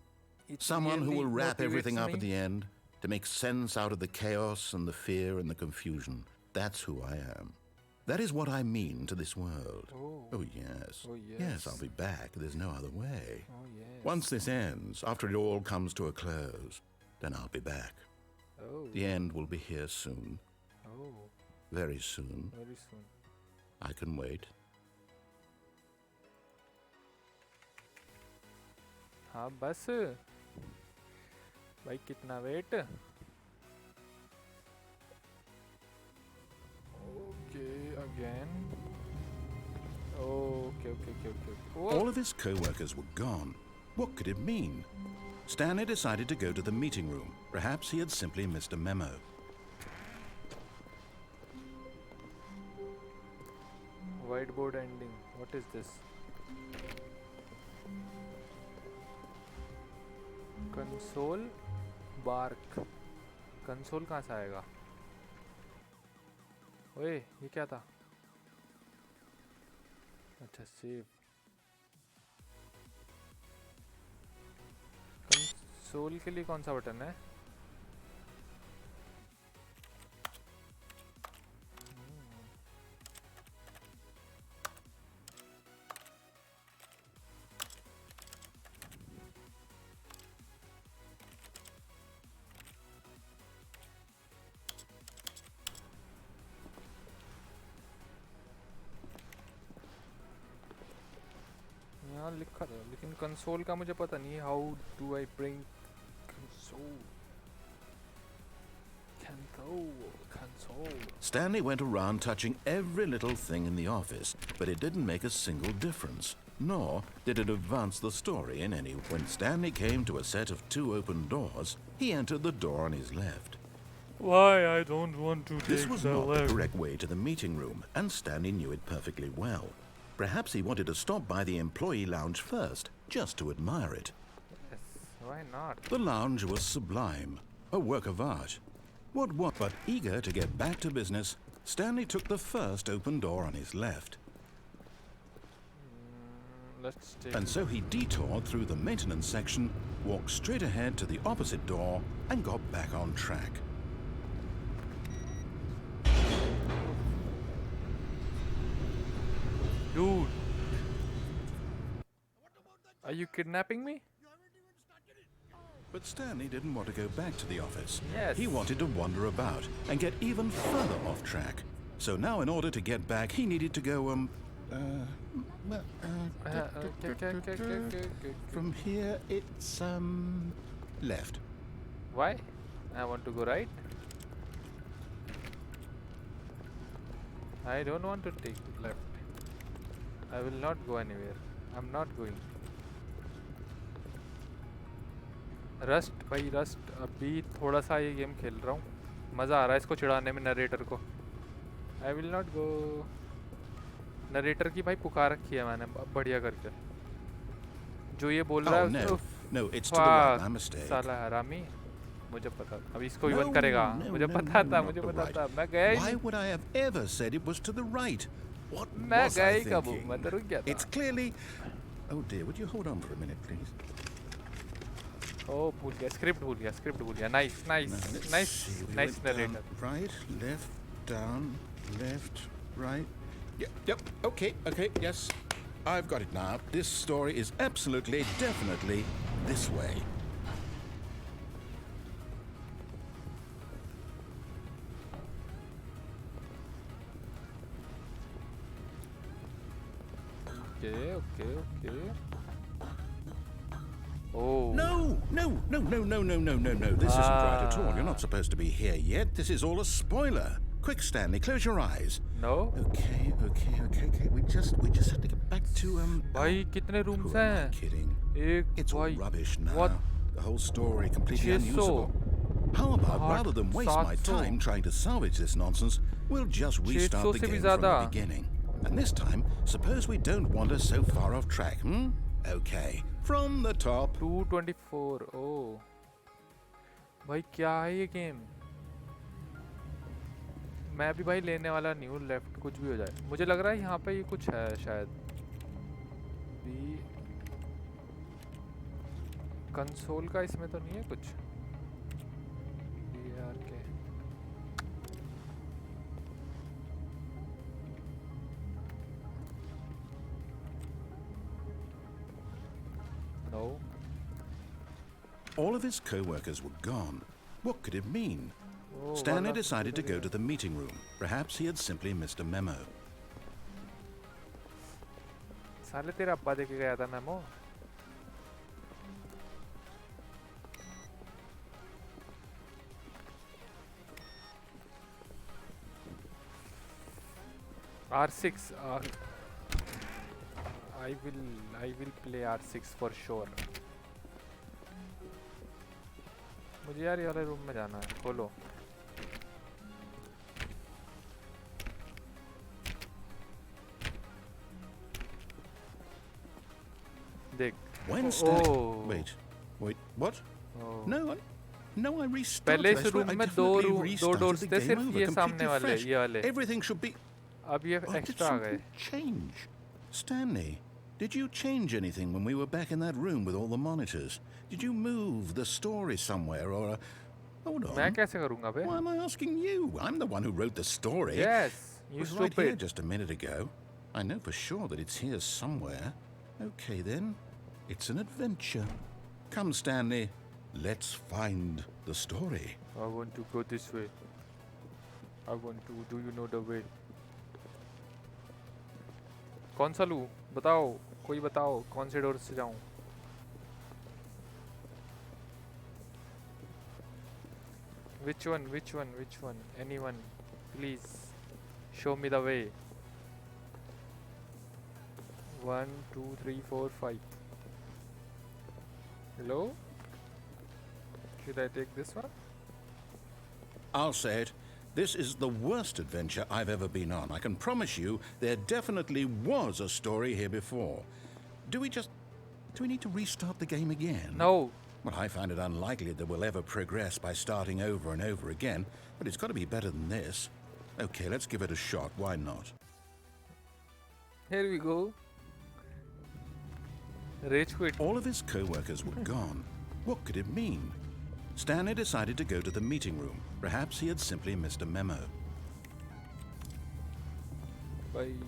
Someone who will wrap everything up at the end, to make sense out of the chaos and the fear and the confusion. That's who I am. That is what I mean to this world. Oh, yes. Yes, I'll be back. There's no other way. Once this ends, after it all comes to a close, then I'll be back. The end will be here soon. Very soon. I can wait. हाँ बस भाई कितना wait again. Okay. All of his co-workers were gone. What could it mean? Stanley decided to go to the meeting room. Perhaps he had simply missed a memo. Whiteboard ending. What is this? Console bark. Console कहाँ से आएगा? ओए ये क्या था अच्छा save console के लिए कौन सा बटन है लिखा था लेकिन कंसोल का मुझे पता नहीं how do I bring console Stanley went around touching every little thing in the office, but it didn't make a single difference, nor did it advance the story in any. When Stanley came to a set of 2 open doors, he entered the door on his left. Why I don't want to take the left. This was not the correct way to the meeting room, and Stanley knew it perfectly well. Perhaps he wanted to stop by the employee lounge first, just to admire it. Yes, why not? The lounge was sublime. a work of art. But eager to get back to business, Stanley took the first open door on his left. Let's take And so he detoured through the maintenance section, walked straight ahead to the opposite door, and got back on track. Dude. Are you kidnapping me? But Stanley didn't want to go back to the office. Yes. He wanted to wander about and get even further off track. So now in order to get back, he needed to go, from here, it's, left. Why? I want to go right. I don't want to take left. I will not go anywhere. I'm not going. Rust भाई rust अभी थोड़ा सा ये game खेल रहा हूँ मज़ा आ रहा है इसको चिढ़ाने में नरेटर को I will not go narrator की भाई पुकार रखी है मैंने बढ़िया करके जो ये बोल रहा है साला हरामी मुझे पता अब इसको भी बंद करेगा मुझे पता था मैं गया ही मैं गया ही कब हूँ मैं तो रुक गया था Oh dear, would you hold on for a minute, please? Oh, भूल गया स्क्रिप्ट भूल गया nice narrator right left down left right yep okay yes I've got it now. This story is absolutely definitely this way. Okay. Oh. No. This isn't right at all. You're not supposed to be here yet. This is all a spoiler. Quick, Stanley, close your eyes. No. Okay. We just have to get back to भाई कितने rooms Who am I kidding? It's all rubbish now. What? The whole story completely unusable. How about rather than waste my time trying to salvage this nonsense, we'll just restart the game from the beginning. And this time, suppose we don't wander so far off track, Okay, from the top. 224. Oh. भाई क्या है ये game? मैं भी भाई लेने वाला नहीं हूँ लेफ्ट कुछ भी हो जाए मुझे लग रहा है यहाँ पे ये कुछ है शायद कंसोल का इसमें तो नहीं है कुछ No. All of his co-workers were gone. What could it mean? Stanley decided to go to the meeting room. Perhaps he had simply missed a memo. साले तेरा अब्बा देके गया था memo R6 I will play R6 for sure. मुझे यार ये वाले रूम में जाना है खोलो देख Wait, what? No, I restarted. पहले इस रूम में दो डोर्स थे सिर्फ ये सामने वाले ये वाले Everything should be अब ये एक्स्ट्रा आ गए change. Stanley, did you change anything when we were back in that room with all the monitors? Did you move the story somewhere or hold on. मैं कैसे करूँगा बे? Why am I asking you? I'm the one who wrote the story. Yes, you was stupid. Right here just a minute ago. I know for sure that it's here somewhere. Okay then, it's an adventure. Come, Stanley, let's find the story. I want to go this way. I want to. Do you know the way? कौन सा लूँ? बताओ, कोई बताओ, कौन से door से जाऊँ? Which one? Anyone, please, show me the way. 1, 2, 3, 4, 5. Hello? Should I take this one? I'll say it. This is the worst adventure I've ever been on. I can promise you there definitely was a story here before. Do we need to restart the game again? No. Well, I find it unlikely that we'll ever progress by starting over and over again, but it's got to be better than this. Okay, let's give it a shot. Why not? Here we go. Rage quit. All of his co-workers were gone. What could it mean? Stanley decided to go to the meeting room. Perhaps he had simply missed a memo. भाई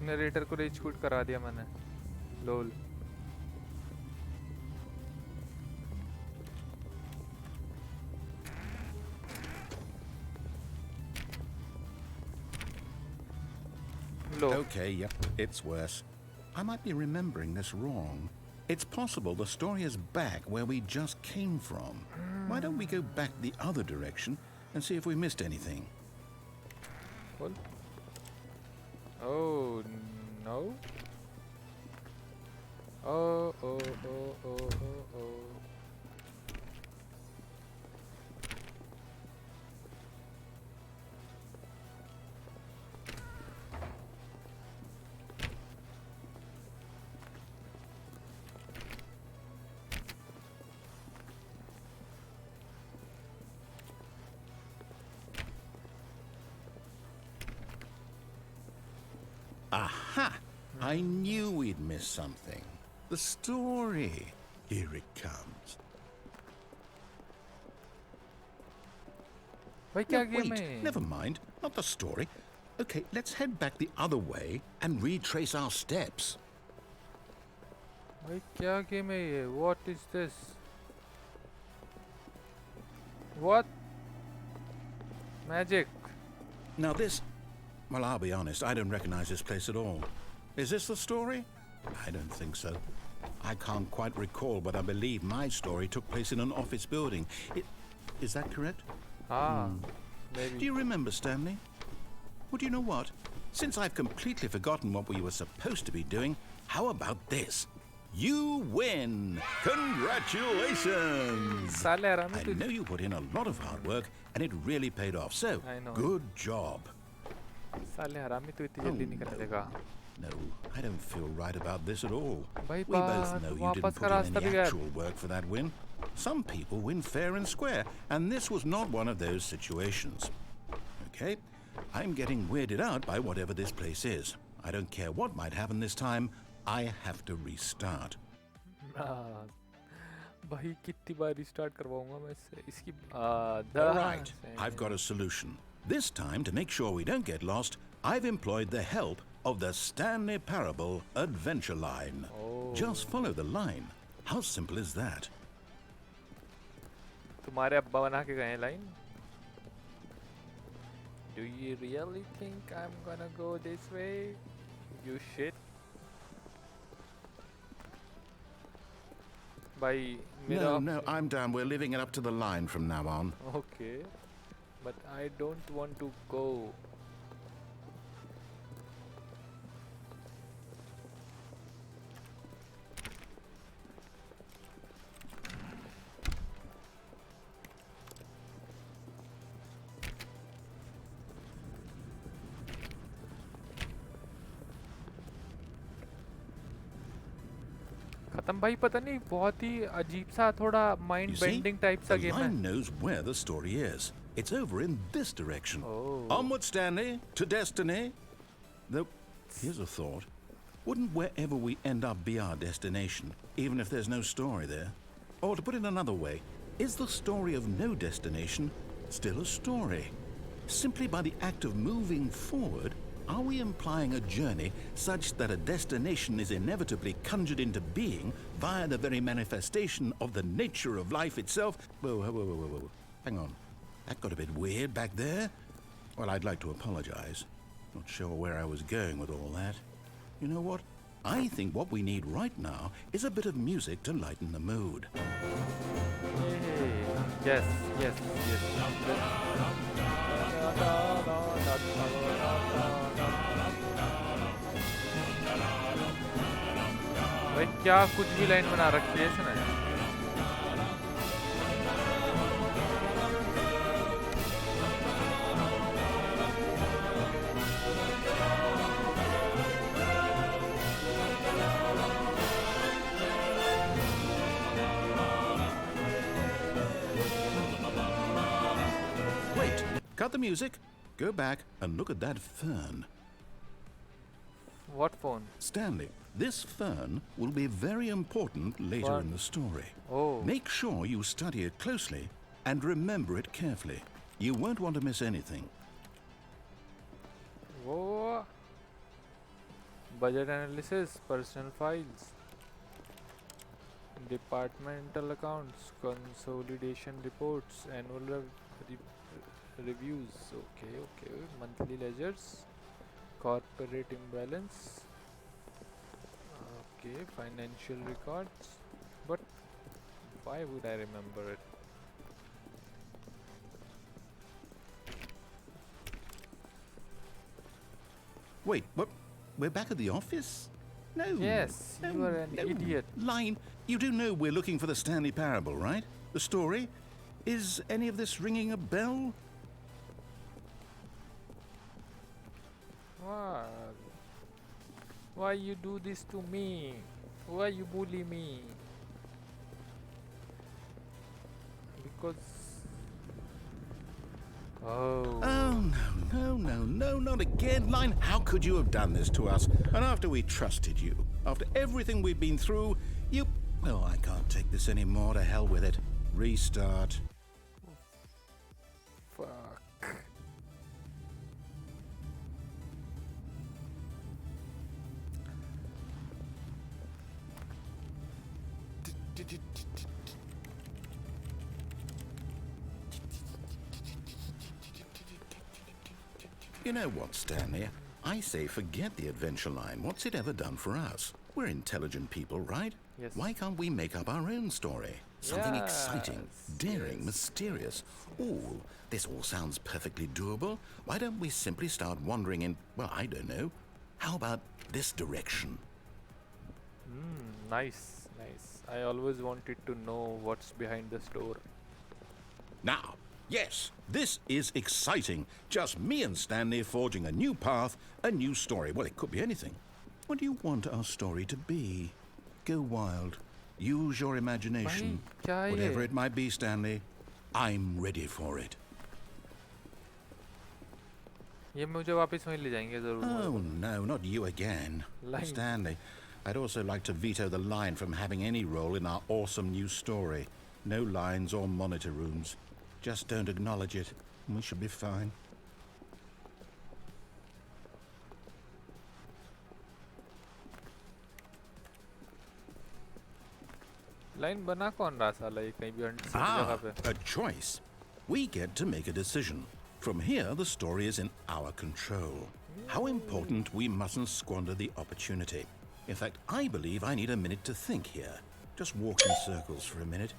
narrator को rage quit करा दिया मैंने. लोल. Okay, yep, it's worse. I might be remembering this wrong. It's possible the story is back where we just came from. Why don't we go back the other direction and see if we missed anything? What? Oh, no. Oh. Aha! I knew we'd miss something. The story. Here it comes. Wait, never mind. Not the story. Okay, let's head back the other way and retrace our steps. Wait, kya game hai ye? What is this? What? Magic. Now this... Well, I'll be honest, I don't recognize this place at all. Is this the story? I don't think so. I can't quite recall, but I believe my story took place in an office building. Is that correct? Maybe. Do you remember, Stanley? Well, do you know what? Since I've completely forgotten what we were supposed to be doing, how about this? You win! Congratulations! I know you put in a lot of hard work, and it really paid off, so good job. No, I don't feel right about this at all. We both know you didn't put in any actual work for that win. Some people win fair and square, and this was not one of those situations. Okay, I'm getting weirded out by whatever this place is. I don't care what might happen this time, I have to restart. भाई कितनी बार restart करवाऊंगा मैं इसकी All right, I've got a solution. This time, to make sure we don't get lost, I've employed the help of the Stanley Parable Adventure Line. Just follow the line. How simple is that? तुम्हारे अब्बा बना के गए line? Do you really think I'm gonna go this way? You shit. No, I'm down. We're living it up to the line from now on. Okay. But I don't want to go. खत्म भाई पता नहीं बहुत ही अजीब सा थोड़ा mind bending type सा game है. The line knows where the story is. It's over in this direction. Onward, Stanley, to destiny. Though, here's a thought. Wouldn't wherever we end up be our destination, even if there's no story there? Or to put it another way, is the story of no destination still a story? Simply by the act of moving forward, are we implying a journey such that a destination is inevitably conjured into being via the very manifestation of the nature of life itself? Whoa. Hang on. That got a bit weird back there. Well, I'd like to apologize. Not sure where I was going with all that. You know what? I think what we need right now is a bit of music to lighten the mood. Yes. भाई क्या कुछ भी line बना रखी है इसने. cut the music, go back and look at that fern. What phone? Stanley, this fern will be very important later Fern. in the story. Oh. Make sure you study it closely and remember it carefully. You won't want to miss anything. Oh. Budget analysis, personal files, departmental accounts, consolidation reports, annual reviews. Okay. Monthly ledgers, corporate imbalance. Okay, financial records. But why would I remember it? Wait, what? We're back at the office? No. Yes, no, you are an no. idiot. Line, you do know we're looking for the Stanley Parable, right? The story? Is any of this ringing a bell? Why you do this to me? Why you bully me? Because... Oh. Oh, no, not again. Line, how could you have done this to us? And after we trusted you, after everything we've been through, you... Oh, I can't take this anymore. To hell with it. Restart. Fuck. You know what, Stanley? I say forget the adventure line. What's it ever done for us? We're intelligent people, right? Yes. Why can't we make up our own story? Something exciting, Yes, daring, yes. mysterious. Ooh, this all sounds perfectly doable. Why don't we simply start wandering in, well, I don't know. How about this direction? Nice. I always wanted to know what's behind the store. Now, yes, this is exciting. Just me and Stanley forging a new path, a new story. Well, it could be anything. What do you want our story to be? Go wild. Use your imagination. भाई, क्या है Whatever ये? it might be, Stanley, I'm ready for it. ये मुझे वापस वहीं ले जाएंगे जरूर. Oh, no, not you again. Line. Stanley, I'd also like to veto the line from having any role in our awesome new story. No lines or monitor rooms. Just don't acknowledge it. We should be fine. Line बना कौन रहा साला ये कहीं भी जगह Ah, पे. a choice. We get to make a decision. From here, the story is in our control. How important we mustn't squander the opportunity. In fact, I believe I need a minute to think here. Just walk in circles for a minute.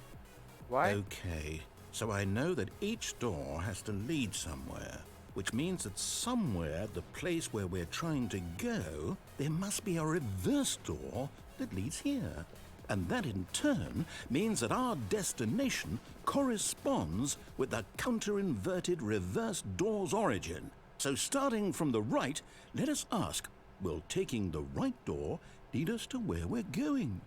Why? Okay, so I know that each door has to lead somewhere, which means that somewhere at the place where we're trying to go, there must be a reverse door that leads here. And that in turn means that our destination corresponds with the counter-inverted reverse door's origin. So starting from the right, let us ask, will taking the right door lead us to where we're going?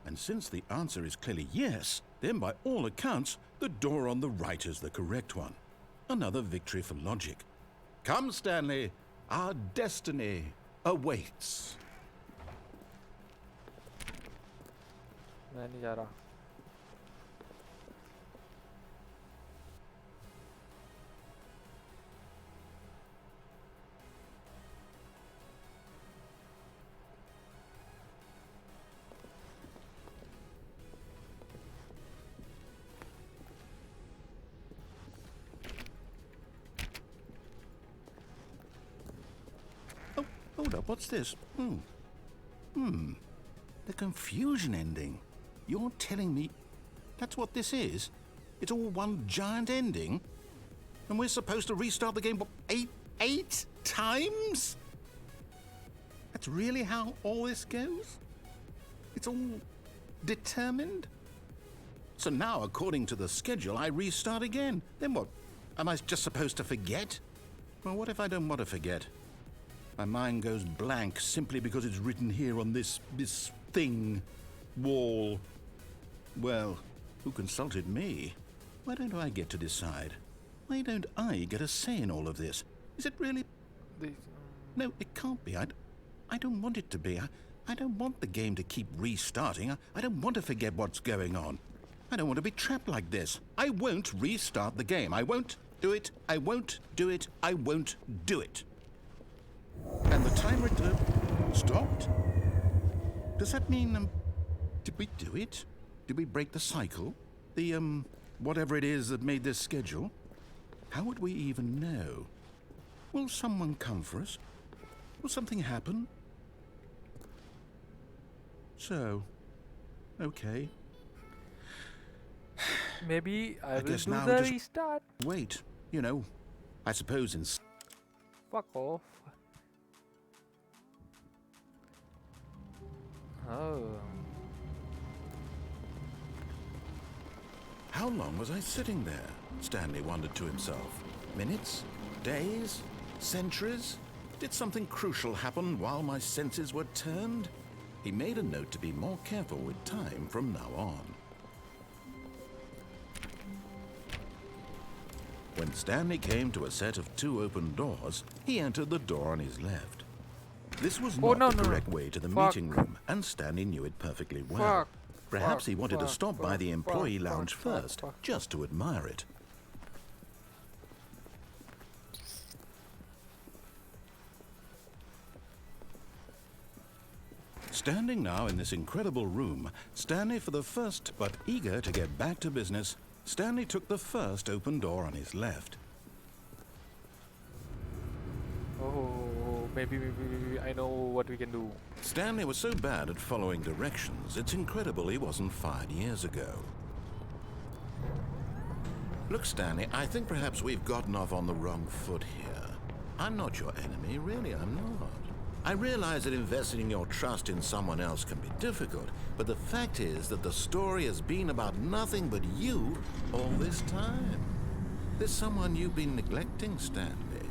And since the answer is clearly yes, then by all accounts, the door on the right is the correct one. Another victory for logic. Come, Stanley, our destiny awaits. मैं नहीं जा रहा. Oh, hold up, what's this? The confusion ending. You're telling me that's what this is? It's all one giant ending? And we're supposed to restart the game, what, eight times? That's really how all this goes? It's all determined? So now, according to the schedule, I restart again. Then what? Am I just supposed to forget? Well, what if I don't want to forget? My mind goes blank simply because it's written here on this thing, wall. Well, who consulted me? Why don't I get to decide? Why don't I get a say in all of this? Is it really... No, it can't be. I don't want it to be. I don't want the game to keep restarting. I don't want to forget what's going on. I don't want to be trapped like this. I won't restart the game. I won't do it. I won't do it. I won't do it. And the timer stopped? Does that mean, did we do it? Did we break the cycle? The, whatever it is that made this schedule? How would we even know? Will someone come for us? Will something happen? So, okay. Maybe I will guess do now the just restart. Wait, you know, I suppose in... Fuck off. Oh. How long was I sitting there? Stanley wondered to himself. Minutes? Days? Centuries? Did something crucial happen while my senses were turned? He made a note to be more careful with time from now on. When Stanley came to a set of 2 open doors, he entered the door on his left. This was not the correct way to the meeting room, and Stanley knew it perfectly well. Perhaps he wanted to stop by the employee lounge first, just to admire it. Standing now in this incredible room, Stanley for the first, but eager to get back to business, Stanley took the first open door on his left. Oh, maybe I know what we can do. Stanley was so bad at following directions, it's incredible he wasn't fired years ago. Look, Stanley, I think perhaps we've gotten off on the wrong foot here. I'm not your enemy, really, I'm not. I realize that investing your trust in someone else can be difficult, but the fact is that the story has been about nothing but you all this time. There's someone you've been neglecting, Stanley.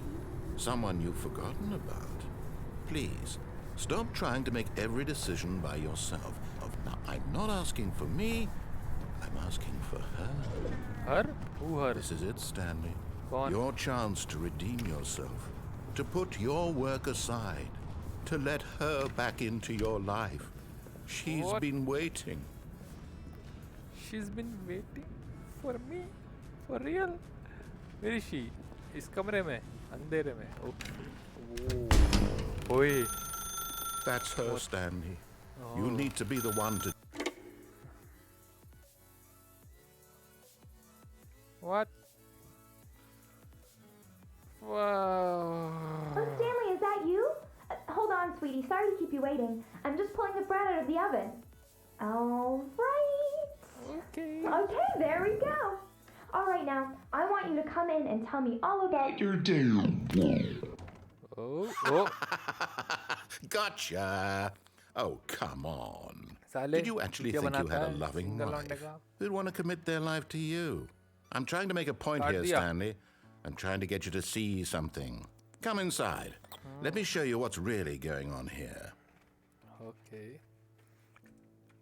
Someone you've forgotten about. Please, stop trying to make every decision by yourself. Now, I'm not asking for me, I'm asking for her. Her? Who her? This is it, Stanley. Gone. Your chance to redeem yourself. To put your work aside. To let her back into your life. She's been waiting. She's been waiting for me? For real? Where is she? इस कमरे में, अंधेरे में. Oh. Oi. That's her, Stanley. Oh. You need to be the one to... What? Wow. Oh, Stanley, is that you? Hold on, sweetie. Sorry to keep you waiting. I'm just pulling the bread out of the oven. All right. Okay. Okay, there we go. All right, now, I want you to come in and tell me all about your day. Oh. Gotcha. Oh, come on. Did you actually think you had a loving wife who'd want to commit their life to you? I'm trying to make a point here, Stanley. I'm trying to get you to see something. Come inside. Let me show you what's really going on here. Okay.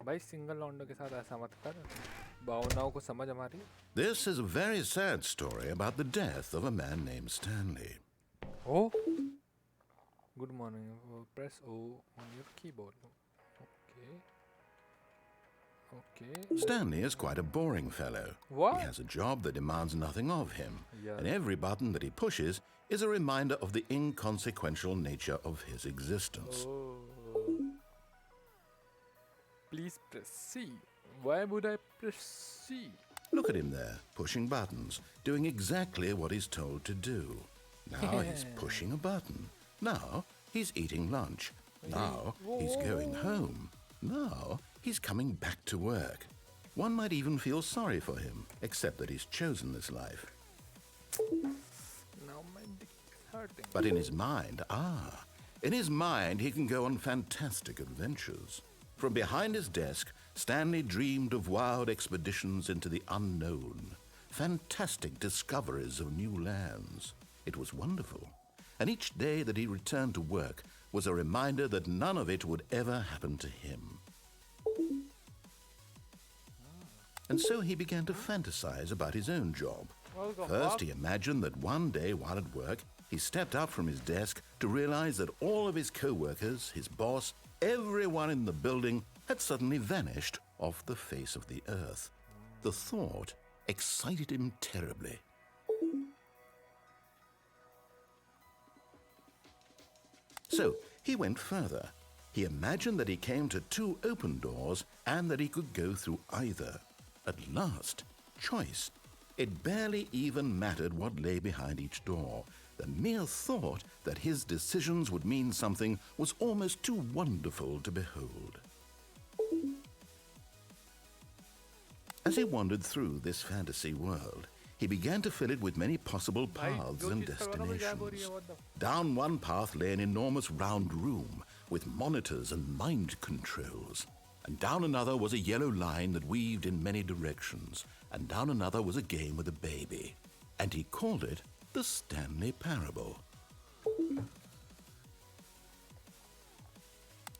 भाई single लॉन्डो के साथ ऐसा मत कर. भावनाओं को समझ हमारी. This is a very sad story about the death of a man named Stanley. Oh. Good morning. Press O on your keyboard. Okay. Stanley is quite a boring fellow. What? He has a job that demands nothing of him. Yeah. And every button that he pushes is a reminder of the inconsequential nature of his existence. Oh. Please press C. Why would I press C? Look at him there, pushing buttons, doing exactly what he's told to do. Now he's pushing a button. Now he's eating lunch. Now he's going home. Now he's coming back to work. One might even feel sorry for him, except that he's chosen this life. Now my dick is hurting. But in his mind, he can go on fantastic adventures. From behind his desk, Stanley dreamed of wild expeditions into the unknown, fantastic discoveries of new lands. It was wonderful. And each day that he returned to work was a reminder that none of it would ever happen to him. And so he began to fantasize about his own job, What the First, fuck? he imagined that one day while at work, he stepped up from his desk to realize that all of his co-workers, his boss, everyone in the building had suddenly vanished off the face of the earth. The thought excited him terribly. So he went further. He imagined that he came to 2 open doors and that he could go through either. At last, choice. It barely even mattered what lay behind each door. The mere thought that his decisions would mean something was almost too wonderful to behold. As he wandered through this fantasy world, he began to fill it with many possible paths and destinations. Down one path lay an enormous round room with monitors and mind controls. And down another was a yellow line that weaved in many directions. And down another was a game with a baby. And he called it the Stanley Parable.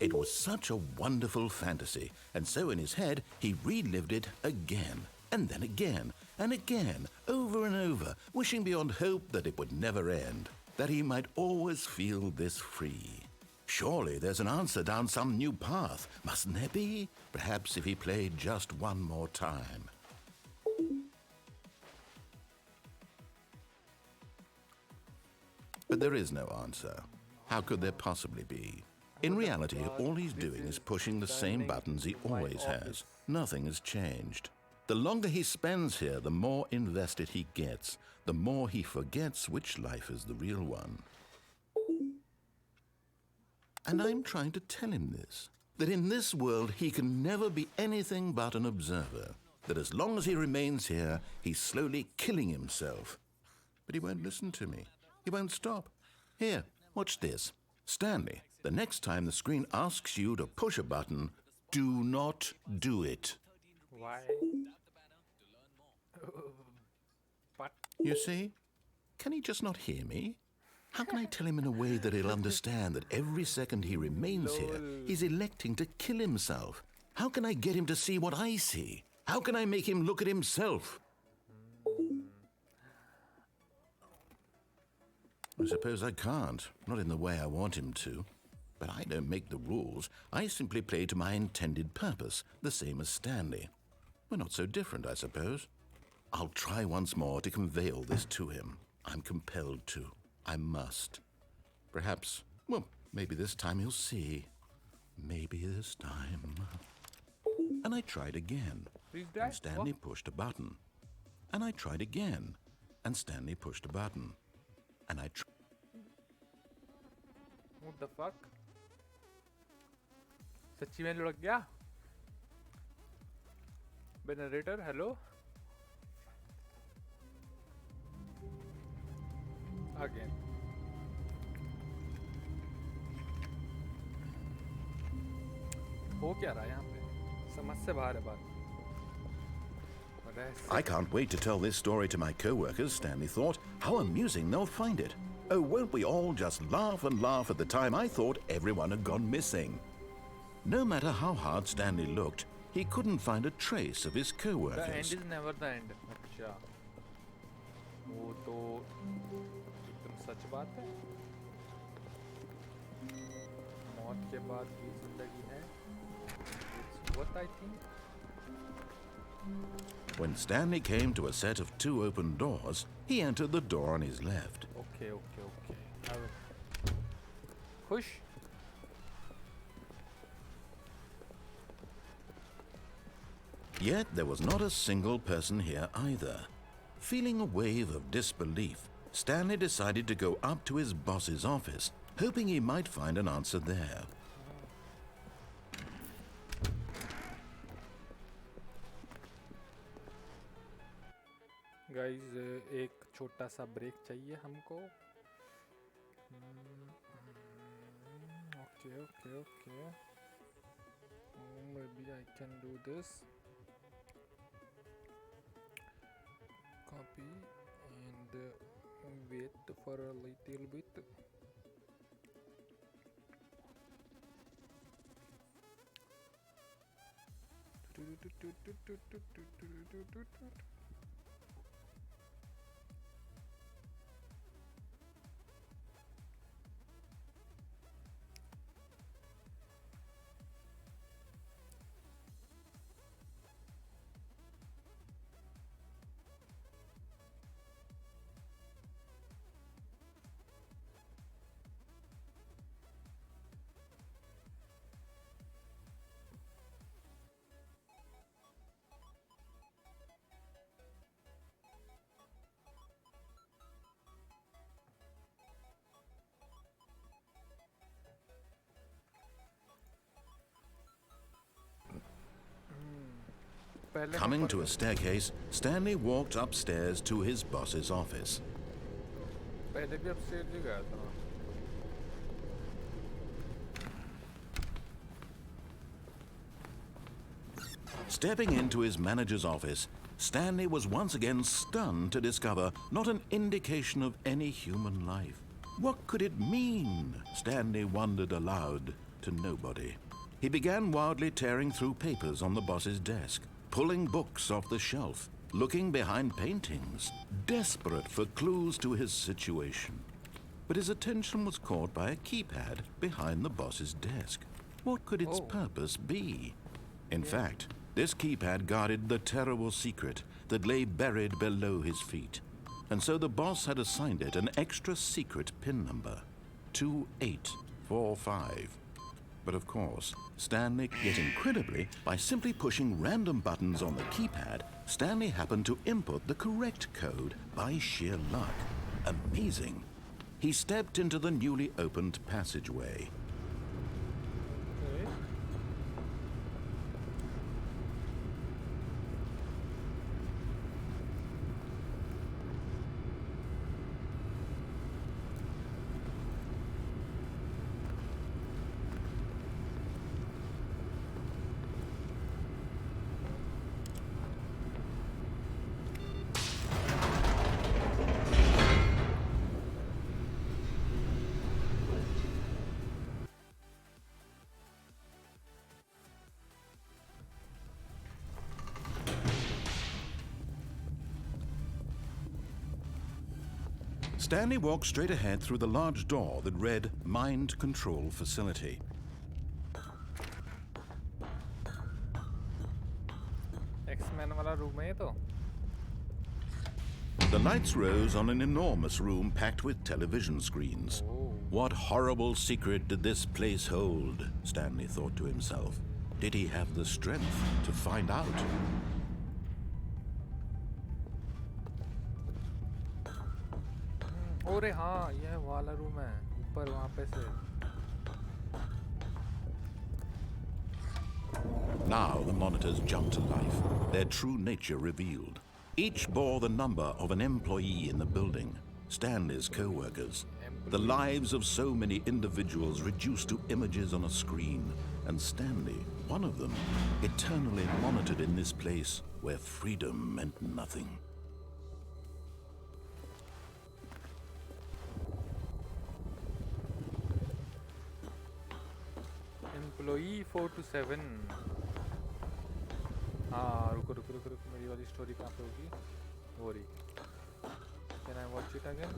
It was such a wonderful fantasy, and so in his head he relived it again, and then again, and again, over and over, wishing beyond hope that it would never end, that he might always feel this free. Surely there's an answer down some new path, mustn't there be? Perhaps if he played just one more time. But there is no answer. How could there possibly be? In reality, all he's doing is pushing the same buttons he always has. Nothing has changed. The longer he spends here, the more invested he gets, the more he forgets which life is the real one. And I'm trying to tell him this, that in this world he can never be anything but an observer, that as long as he remains here, he's slowly killing himself. But he won't listen to me. He won't stop. Here, watch this. Stanley, the next time the screen asks you to push a button, do not do it. Why? But You see? Can he just not hear me? How can I tell him in a way that he'll understand that every second he remains here, he's electing to kill himself? How can I get him to see what I see? How can I make him look at himself? I suppose I can't, not in the way I want him to. But I don't make the rules. I simply play to my intended purpose, the same as Stanley. We're not so different, I suppose. I'll try once more to convey all this to him. I'm compelled to. I must. Perhaps, well, maybe this time he'll see. Maybe this time. And I tried again. And Stanley pushed a button. And I tried again. And Stanley pushed a button. And I tried. what the fuck? सच्ची में लुढ़क गया? बे narrator, hello? Again. हो क्या रहा है यहाँ पे? समझ से बाहर है बात. I can't wait to tell this story to my co-workers, Stanley thought. How amusing they'll find it. Oh, won't we all just laugh and laugh at the time I thought everyone had gone missing. No matter how hard Stanley looked, he couldn't find a trace of his The co-workers. end is never the end. अच्छा. वो तो एकदम सच बात है. मौत के बाद भी जिंदगी है. It's what I think. When Stanley came to a set of 2 open doors, he entered the door on his left. Okay. I will push. Yet there was not a single person here either. Feeling a wave of disbelief, Stanley decided to go up to his boss's office, hoping he might find an answer there. Guys एक छोटा सा break चाहिए हमको. Okay. Maybe I can do this. Copy and wait for a little bit. Coming to a staircase, Stanley walked upstairs to his boss's office. पहले भी upstairs ही गया था. Stepping into his manager's office, Stanley was once again stunned to discover not an indication of any human life. What could it mean? Stanley wondered aloud to nobody. He began wildly tearing through papers on the boss's desk, pulling books off the shelf, looking behind paintings, desperate for clues to his situation. But his attention was caught by a keypad behind the boss's desk. What could its purpose be? In fact, this keypad guarded the terrible secret that lay buried below his feet. And so the boss had assigned it an extra secret PIN number, 2845. But of course, Stanley, yet incredibly, by simply pushing random buttons on the keypad, Stanley happened to input the correct code by sheer luck. Amazing. He stepped into the newly opened passageway. Stanley walked straight ahead through the large door that read Mind Control Facility. X-Men वाला room है ये तो. The lights rose on an enormous room packed with television screens. What horrible secret did this place hold? Stanley thought to himself. Did he have the strength to find out? अरे हाँ, यह वाला room है ऊपर वहाँ पे से. Now the monitors jumped to life, their true nature revealed. Each bore the number of an employee in the building, Stanley's co-workers. The lives of so many individuals reduced to images on a screen, and Stanley, one of them, eternally monitored in this place where freedom meant nothing. Employee 427. हाँ रुको मेरी वाली story कहाँ पे होगी? वो रही. Can I watch it again?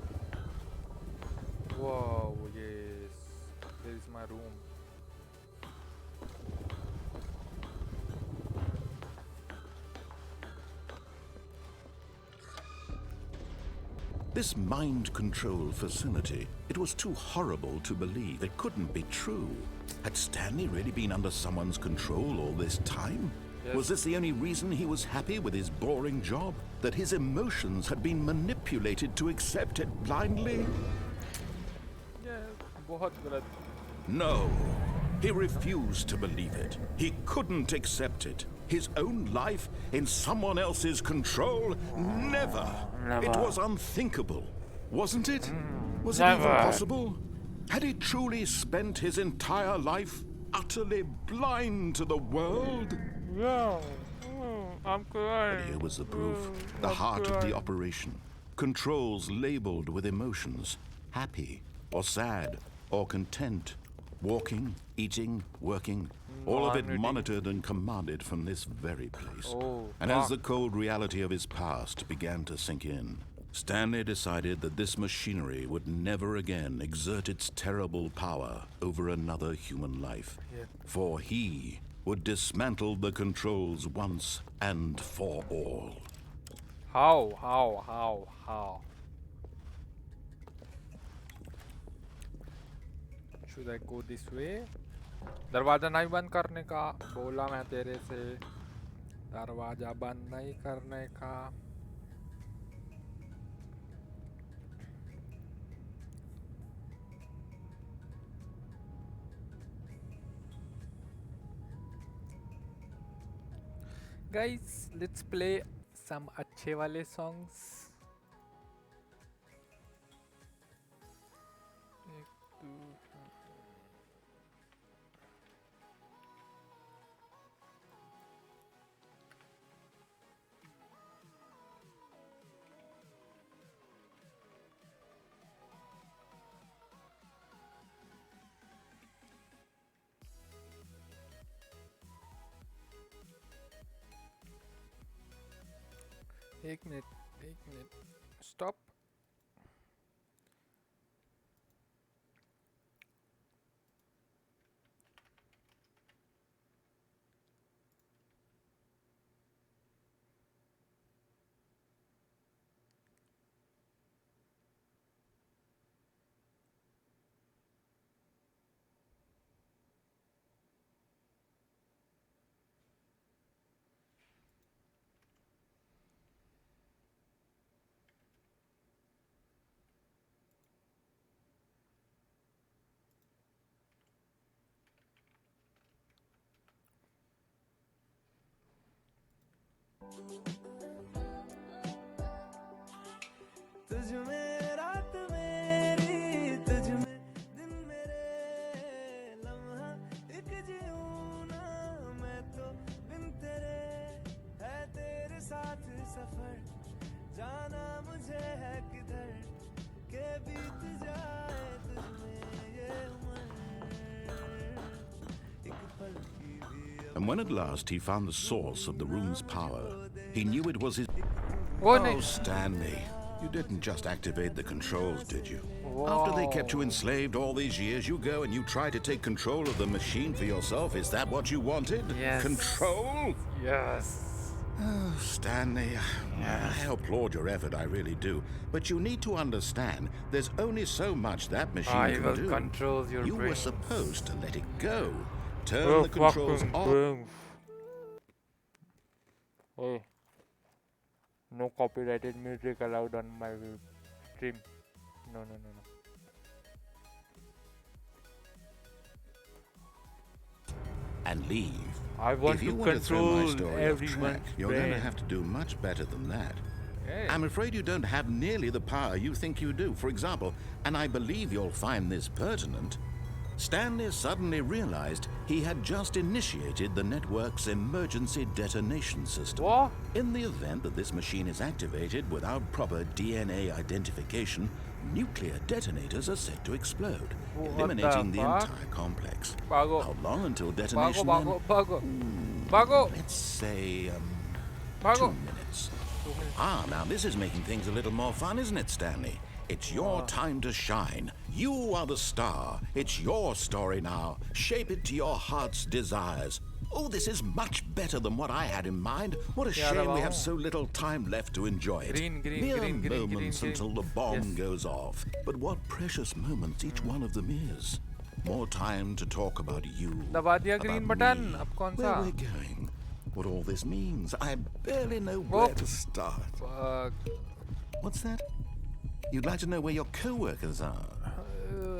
Wow, yes. There is my room. This mind control facility, it was too horrible to believe. It couldn't be true. Had Stanley really been under someone's control all this time? Yes. Was this the only reason he was happy with his boring job? That his emotions had been manipulated to accept it blindly? Yeah, बहुत गलत. No. He refused to believe it. He couldn't accept it. His own life in someone else's control? Never. It was unthinkable, wasn't it? Was it even possible? Had he truly spent his entire life utterly blind to the world? Yeah. I'm crying. But here was the proof, the heart of the operation. Controls labeled with emotions, happy or sad or content, walking, eating, working, all of it monitored and commanded from this very place. And as the cold reality of his past began to sink in, Stanley decided that this machinery would never again exert its terrible power over another human life. For he would dismantle the controls once and for all. How? Should I go this way? दरवाजा नहीं बंद करने का बोला मैं तेरे से. दरवाजा बंद नहीं करने का. Guys, let's play some अच्छे वाले songs. एक मिनट stop. तुझ में रात मेरी, तुझ में दिन मेरे, लम्हा एक जीऊं ना मैं तो बिन तेरे, है तेरे साथ सफर, जाना मुझे है किधर के बीत जाए तुझ में ये उम्र, एक पल की भी। And when at last he found the source of the room's power, he knew it was his... Oh, Stanley, you didn't just activate the controls, did you? After they kept you enslaved all these years, you go and you try to take control of the machine for yourself. Is that what you wanted? Yes. Control? Yes. Oh, Stanley, I applaud your effort, I really do. But you need to understand, there's only so much that machine I can will do. control your You were brains. supposed to let it go. Turn the controls off. Hey, no copyrighted music allowed on my stream. No. And leave. I want if you to want to throw my control story off everyone's track, you're going to brain. have to do much better than that. Hey. I'm afraid you don't have nearly the power you think you do. For example, and I believe you'll find this pertinent, Stanley suddenly realized he had just initiated the network's emergency detonation system. What? In the event that this machine is activated without proper DNA identification, nuclear detonators are set to explode, What eliminating the fuck? entire complex. Bago. How long until detonation then? Bago. Let's say, Bago. 2 minutes. Now this is making things a little more fun, isn't it, Stanley? It's your time to shine. You are the star. It's your story now. Shape it to your heart's desires. Oh, this is much better than what I had in mind. What a shame we have so little time left to enjoy it. Mere moments until the bomb goes off. But what precious moments each one of them is. More time to talk about you. दबा दिया green button. अब कौन Where सा? we're going. What all this means. I barely know where to start. Fuck. What's that? You'd like to know where your co-workers are?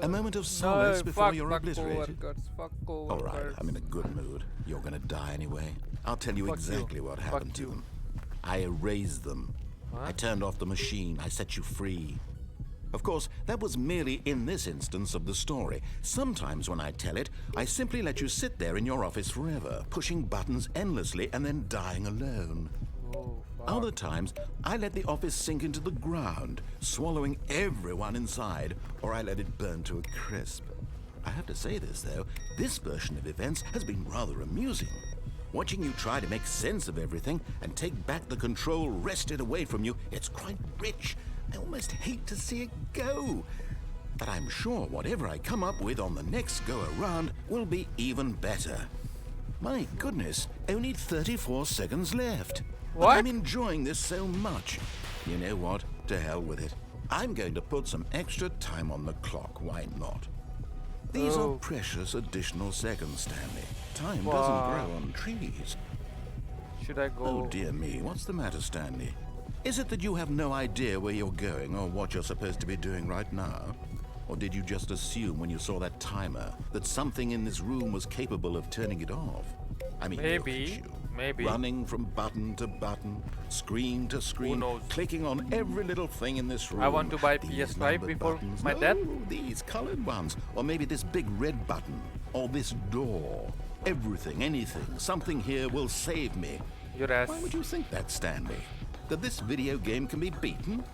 A moment of solace before you're obliterated. All right, I'm in a good mood. You're going to die anyway. I'll tell you exactly what happened to them. I erased them. I turned off the machine. I set you free. Of course, that was merely in this instance of the story. Sometimes when I tell it, I simply let you sit there in your office forever, pushing buttons endlessly and then dying alone. Other times, I let the office sink into the ground, swallowing everyone inside, or I let it burn to a crisp. I have to say this, though, this version of events has been rather amusing. Watching you try to make sense of everything and take back the control wrested away from you, it's quite rich. I almost hate to see it go. But I'm sure whatever I come up with on the next go-around will be even better. My goodness, only 34 seconds left. But I'm enjoying this so much. You know what? To hell with it. I'm going to put some extra time on the clock. Why not? These are precious additional seconds, Stanley. Time doesn't grow on trees. Should I go? Oh, dear me. What's the matter, Stanley? Is it that you have no idea where you're going or what you're supposed to be doing right now? Or did you just assume when you saw that timer that something in this room was capable of turning it off? I mean, Maybe. Maybe. Running from button to button, screen to screen, clicking on every little thing in this room. I want to buy These PS5 numbered before buttons. my No, death. these colored ones. Or maybe this big red button. Or this door. Everything, anything, something here will save me. Your ass. Why would you think that, Stanley? That this video game can be beaten?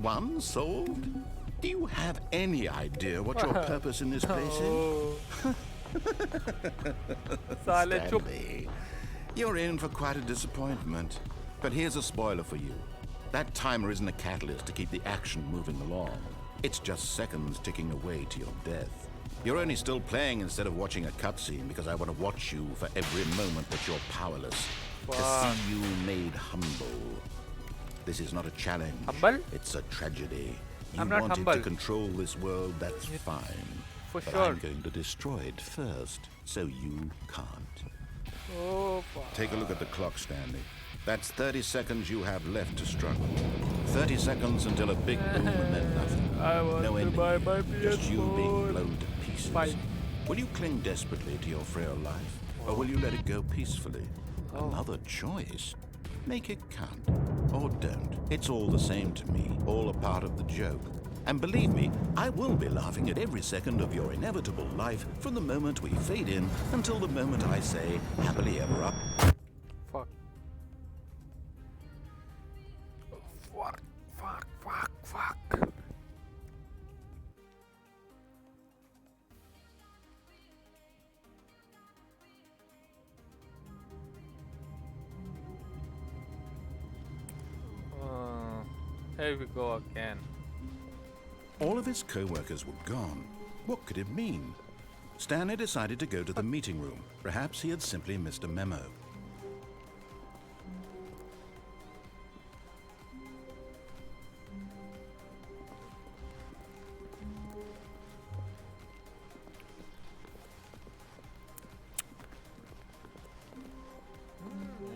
Won? Solved? Do you have any idea what your purpose in this place is? Stanley, you're in for quite a disappointment. But here's a spoiler for you. That timer isn't a catalyst to keep the action moving along. It's just seconds ticking away to your death. You're only still playing instead of watching a cutscene because I want to watch you for every moment that you're powerless. To see you made humble. This is not a challenge. Humble? It's a tragedy. You I'm not wanted humble. to control this world, that's fine. For But sure. I'm going to destroy it first, so you can't. Oh, fuck. Take a look at the clock, Stanley. That's 30 seconds you have left to struggle. 30 seconds until a big boom and then nothing. I want No to ending. buy my Just you being PS4. blown to pieces. Fine. Will you cling desperately to your frail life? Or will you let it go peacefully? Another choice. Make it count. Or don't. It's all the same to me. All a part of the joke. And believe me, I will be laughing at every second of your inevitable life from the moment we fade in until the moment I say, happily ever up. Fuck. Fuck. Here we go again. All of his co-workers were gone. What could it mean? Stanley decided to go to the meeting room. Perhaps he had simply missed a memo.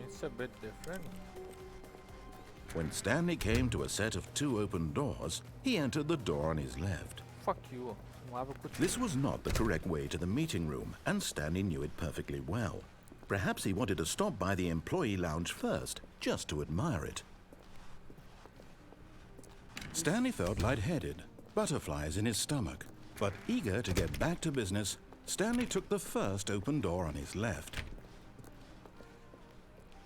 It's a bit different. When Stanley came to a set of 2 open doors, he entered the door on his left. Fuck you. वहाँ पे कुछ This was not the correct way to the meeting room, and Stanley knew it perfectly well. Perhaps he wanted to stop by the employee lounge first, just to admire it. Stanley felt lightheaded, butterflies in his stomach. But eager to get back to business, Stanley took the first open door on his left.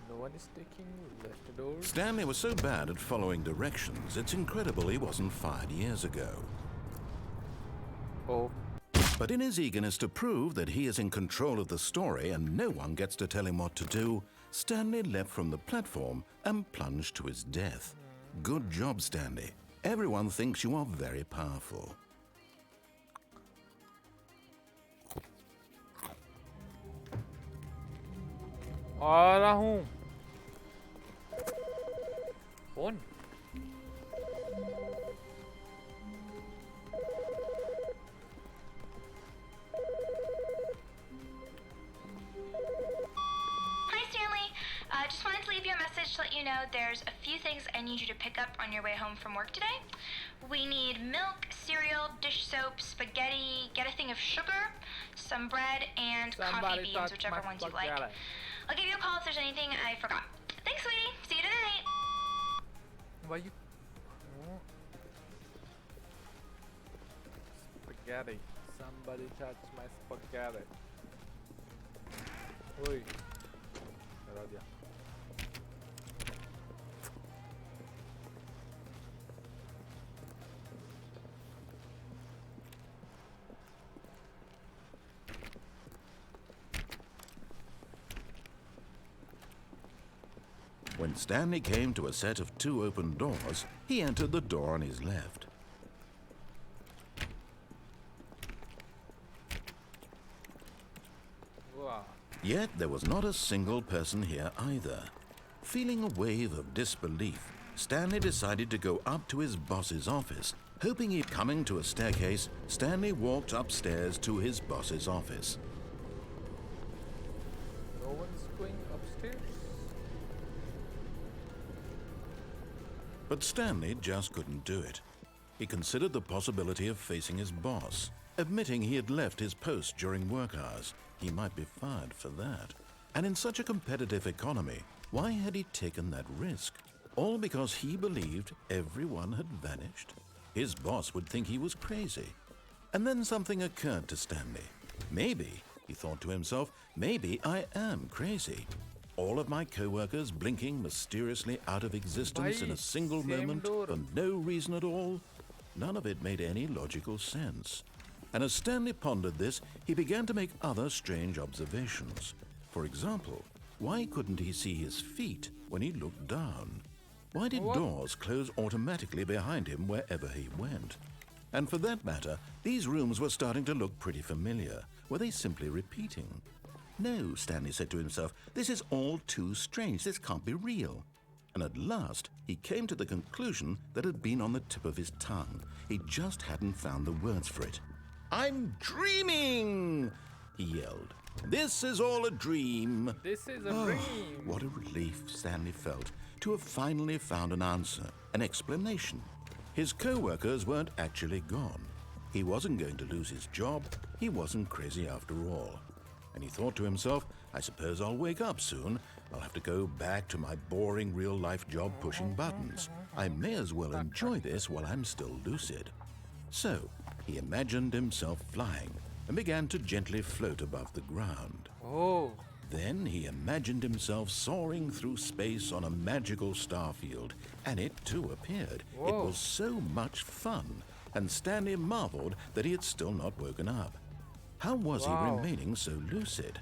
No one is taking left door. Stanley was so bad at following directions, it's incredible he wasn't fired years ago. Oh, But in his eagerness to prove that he is in control of the story and no one gets to tell him what to do, Stanley leapt from the platform and plunged to his death. Good job, Stanley. Everyone thinks you are very powerful. आ रहा हूँ. कौन? Hi, Stanley. Just wanted to leave you a message to let you know there's a few things I need you to pick up on your way home from work today. We need milk, cereal, dish soap, spaghetti, get a thing of sugar, some bread, and coffee beans, whichever ones you like. I'll give you a call if there's anything I forgot. Thanks, sweetie. See you tonight. Why you? Spaghetti. Somebody touch my spaghetti. Oi. करा दिया. When Stanley came to a set of 2 open doors, he entered the door on his left. Wow. Yet there was not a single person here either. Feeling a wave of disbelief, Stanley decided to go up to his boss's office. Hoping he'd coming to a staircase, Stanley walked upstairs to his boss's office. No one's going upstairs. But Stanley just couldn't do it. He considered the possibility of facing his boss, admitting he had left his post during work hours. He might be fired for that. And in such a competitive economy, why had he taken that risk? All because he believed everyone had vanished? His boss would think he was crazy. And then something occurred to Stanley. Maybe, he thought to himself, maybe I am crazy. All of my co-workers blinking mysteriously out of existence in a single moment for no reason at all. None of it made any logical sense. And as Stanley pondered this, he began to make other strange observations. For example, why couldn't he see his feet when he looked down? Why did doors close automatically behind him wherever he went? And for that matter, these rooms were starting to look pretty familiar. Were they simply repeating? No, Stanley said to himself, this is all too strange. This can't be real. And at last, he came to the conclusion that had been on the tip of his tongue. He just hadn't found the words for it. I'm dreaming, he yelled. This is all a dream. This is a dream. What a relief Stanley felt to have finally found an answer, an explanation. His co-workers weren't actually gone. He wasn't going to lose his job. He wasn't crazy after all. And he thought to himself, I suppose I'll wake up soon. I'll have to go back to my boring real-life job pushing buttons. I may as well enjoy this while I'm still lucid. So, he imagined himself flying and began to gently float above the ground. Oh. Then he imagined himself soaring through space on a magical starfield, and it too appeared. Whoa. It was so much fun, and Stanley marveled that he had still not woken up. How was he remaining so lucid?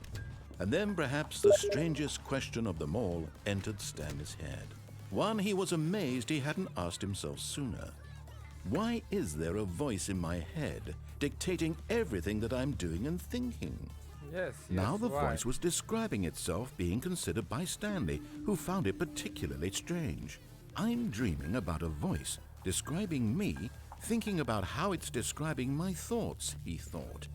And then perhaps the strangest question of them all entered Stanley's head. One he was amazed he hadn't asked himself sooner. Why is there a voice in my head dictating everything that I'm doing and thinking? Yes, Now the voice was describing itself being considered by Stanley, who found it particularly strange. I'm dreaming about a voice describing me, thinking about how it's describing my thoughts, he thought.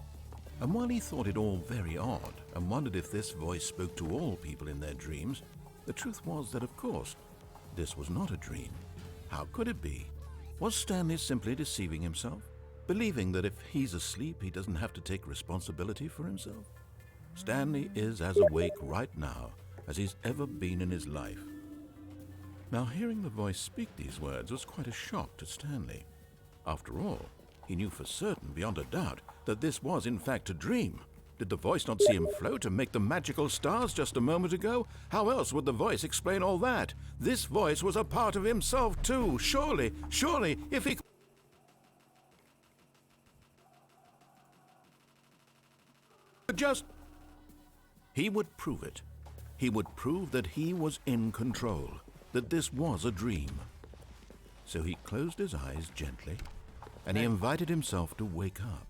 And while he thought it all very odd and wondered if this voice spoke to all people in their dreams, the truth was that, of course, this was not a dream. How could it be? Was Stanley simply deceiving himself, believing that if he's asleep, he doesn't have to take responsibility for himself? Stanley is as awake right now as he's ever been in his life. Now, hearing the voice speak these words was quite a shock to Stanley. After all, he knew for certain, beyond a doubt, that this was in fact a dream. Did the voice not see him float and make the magical stars just a moment ago? How else would the voice explain all that? This voice was a part of himself too. Surely, if he could just... He would prove it. He would prove that he was in control, that this was a dream. So he closed his eyes gently, and he invited himself to wake up.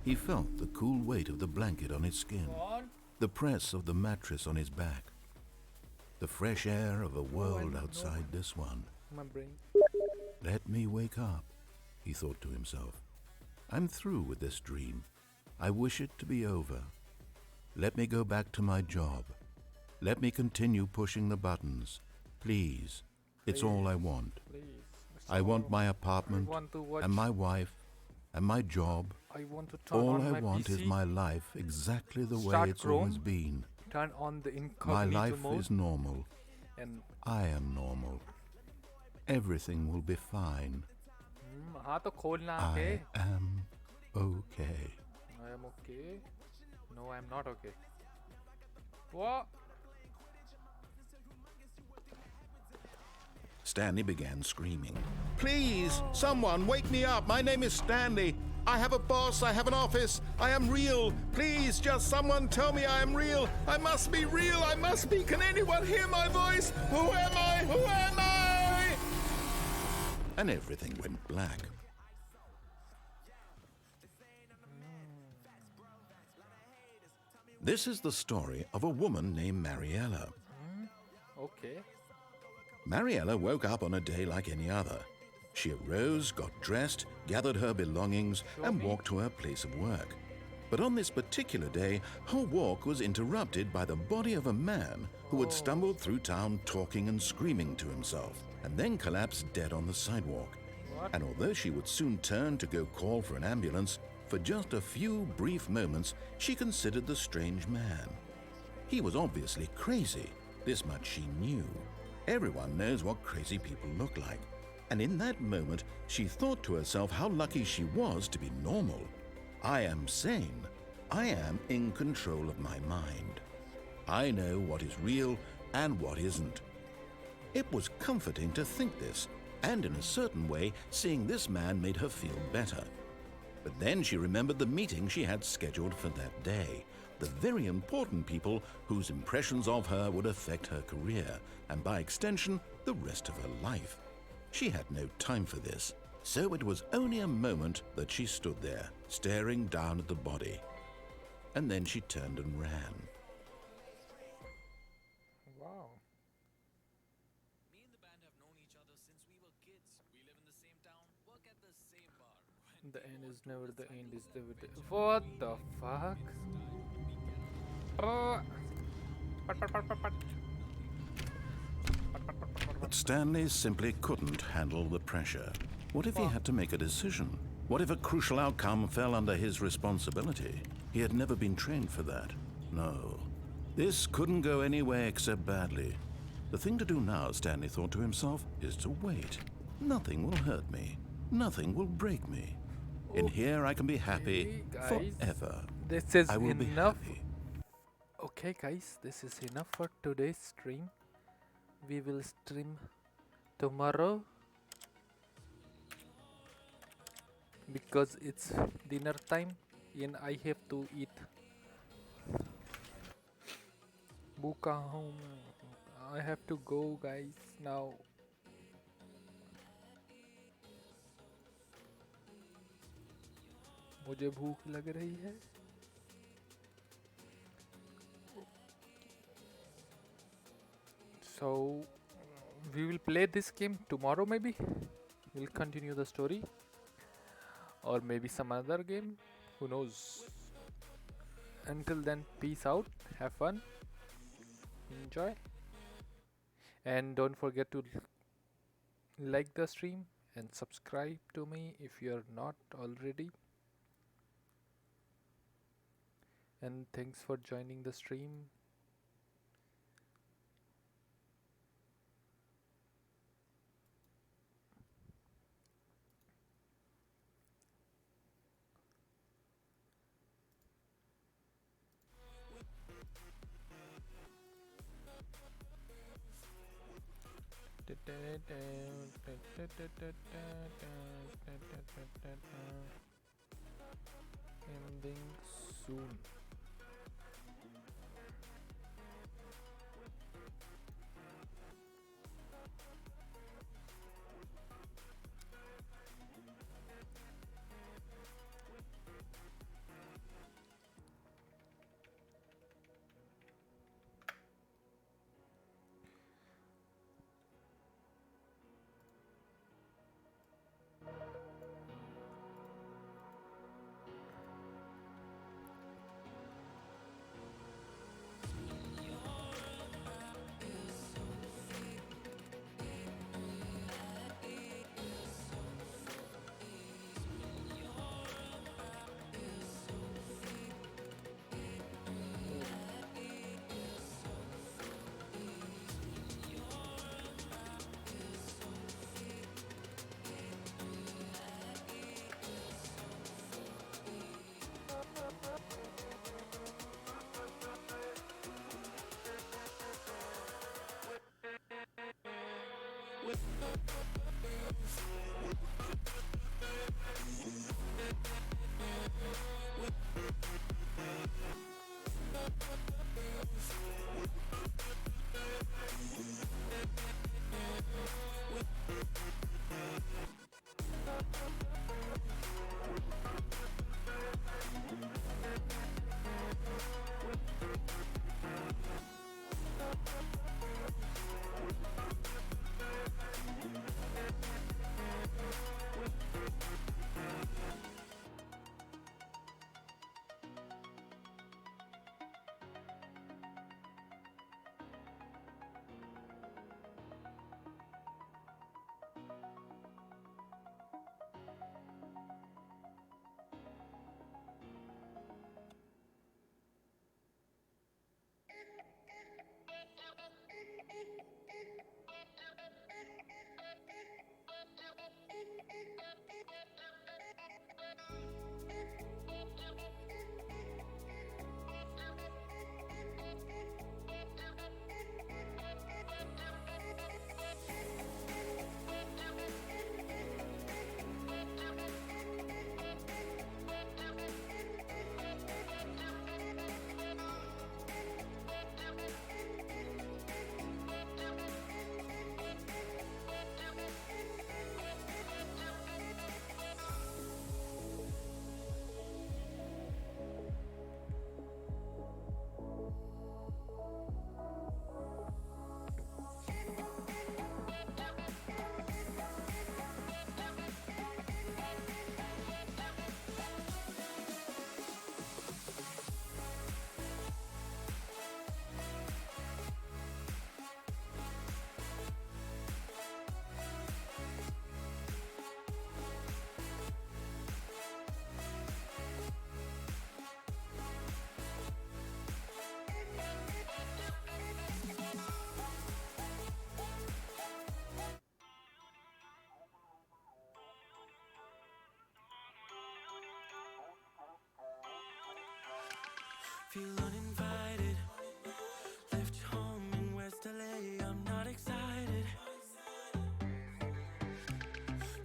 He felt the cool weight of the blanket on his skin, the press of the mattress on his back, the fresh air of a world outside this one. My brain. Let me wake up, he thought to himself. I'm through with this dream. I wish it to be over. Let me go back to my job. Let me continue pushing the buttons. Please. It's all I want. I want my apartment and my wife and my job. I want to turn all on I my want PC. is my life exactly the way Start it's Chrome. always been. Turn on the My incognito life mode. is normal. And I am normal. Everything will be fine. हाँ तो खोलना I है. am okay. I am okay. No, I am not okay. What? Stanley began screaming. Please, someone wake me up. My name is Stanley. I have a boss. I have an office. I am real. Please, just someone tell me I am real. I must be real. I must be. Can anyone hear my voice? Who am I? Who am I? And everything went black. This is the story of a woman named Mariella. Okay. Mariella woke up on a day like any other. She arose, got dressed, gathered her belongings, and walked to her place of work. But on this particular day, her walk was interrupted by the body of a man who had stumbled through town talking and screaming to himself, and then collapsed dead on the sidewalk. And although she would soon turn to go call for an ambulance, for just a few brief moments she considered the strange man. He was obviously crazy. This much she knew. Everyone knows what crazy people look like. And in that moment, she thought to herself how lucky she was to be normal. I am sane. I am in control of my mind. I know what is real and what isn't. It was comforting to think this, and in a certain way, seeing this man made her feel better. But then she remembered the meeting she had scheduled for that day, the very important people whose impressions of her would affect her career, and by extension, the rest of her life. She had no time for this, so it was only a moment that she stood there, staring down at the body. And then she turned and ran. Wow. Me and the band have known each other since we were kids. We live in the same town, work at the same bar. The end is never the end, is the what the fuck? Oh. But Stanley simply couldn't handle the pressure. What if he had to make a decision? What if a crucial outcome fell under his responsibility? He had never been trained for that. No. This couldn't go any way except badly. The thing to do now, Stanley thought to himself, is to wait. Nothing will hurt me. Nothing will break me. In here I can be happy forever. This is I will be enough. happy. Okay guys, this is enough for today's stream. We will stream tomorrow because it's dinner time and I have to eat. Buka home. I have to go guys now. मुझे भूख लग रही है. So we will play this game tomorrow maybe. We'll continue the story. Or maybe some other game. Who knows? Until then, peace out. Have fun. Enjoy. And don't forget to like the stream and subscribe to me if you're not already. And thanks for joining the stream. Ending soon. feel uninvited. Left home in West LA, I'm not excited.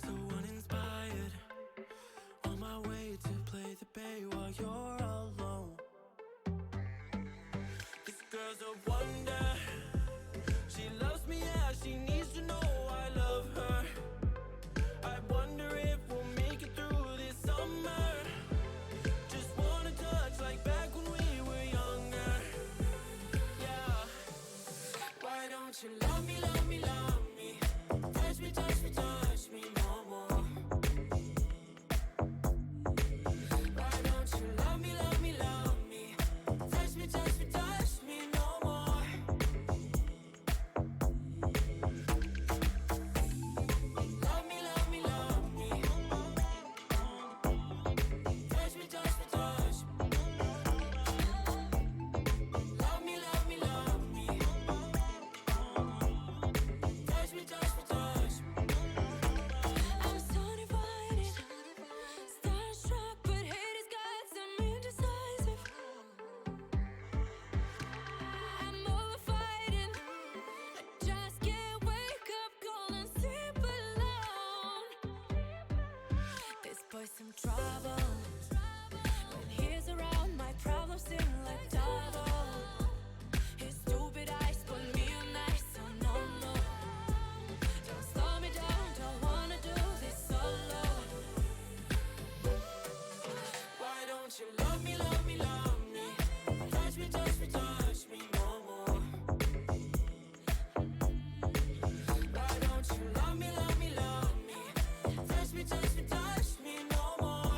So uninspired. On my way to play the bay while you're alone. This girl's a wonder. She loves me, yeah, she needs to know I love her. I wonder if we'll make it through this summer. Just wanna touch like back when we were younger. Yeah. Why don't you love me, love me, love me? Touch me, touch me, touch me no more. Why don't you love me, love me, love me? Touch me, touch me, touch me no more. Love me, love me, love me. Touch me, touch me, touch me. Love me, love me, love me. Touch me, touch me, touch me. I'm so divided, starstruck, but hate has got some indecisive. I'm over fighting, I just can't wake up cold and sleep alone. This boy's some trouble. When he's around, my problems seem like double. His stupid eyes put me on ice, so no, no. Don't slow me down, don't wanna do this solo. Why don't you love me, love me, love me? Touch me, touch me, touch me no more. Why don't you love me, love me, love me? Touch me, touch me, touch me no more.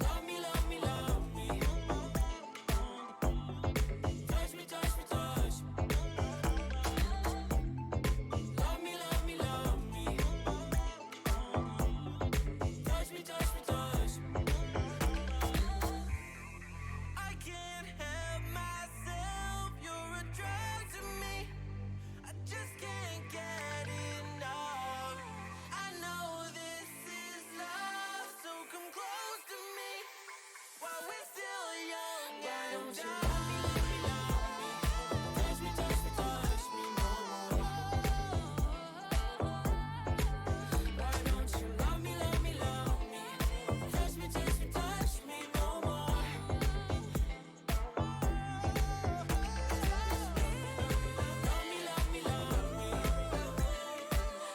Love me, love me, love me. Touch me, touch me, touch me. Love me, love me, love me. Touch me, touch me, touch me. I can't help myself, you're a drug to me. I just can't get enough. I know this is love, so come close to me while we're still young. Why don't you love me, love me, love me? Touch me, touch me, touch me no more. Why don't you love me, love me, love me? Touch me, touch me, touch me no more. Love me, love me, love me.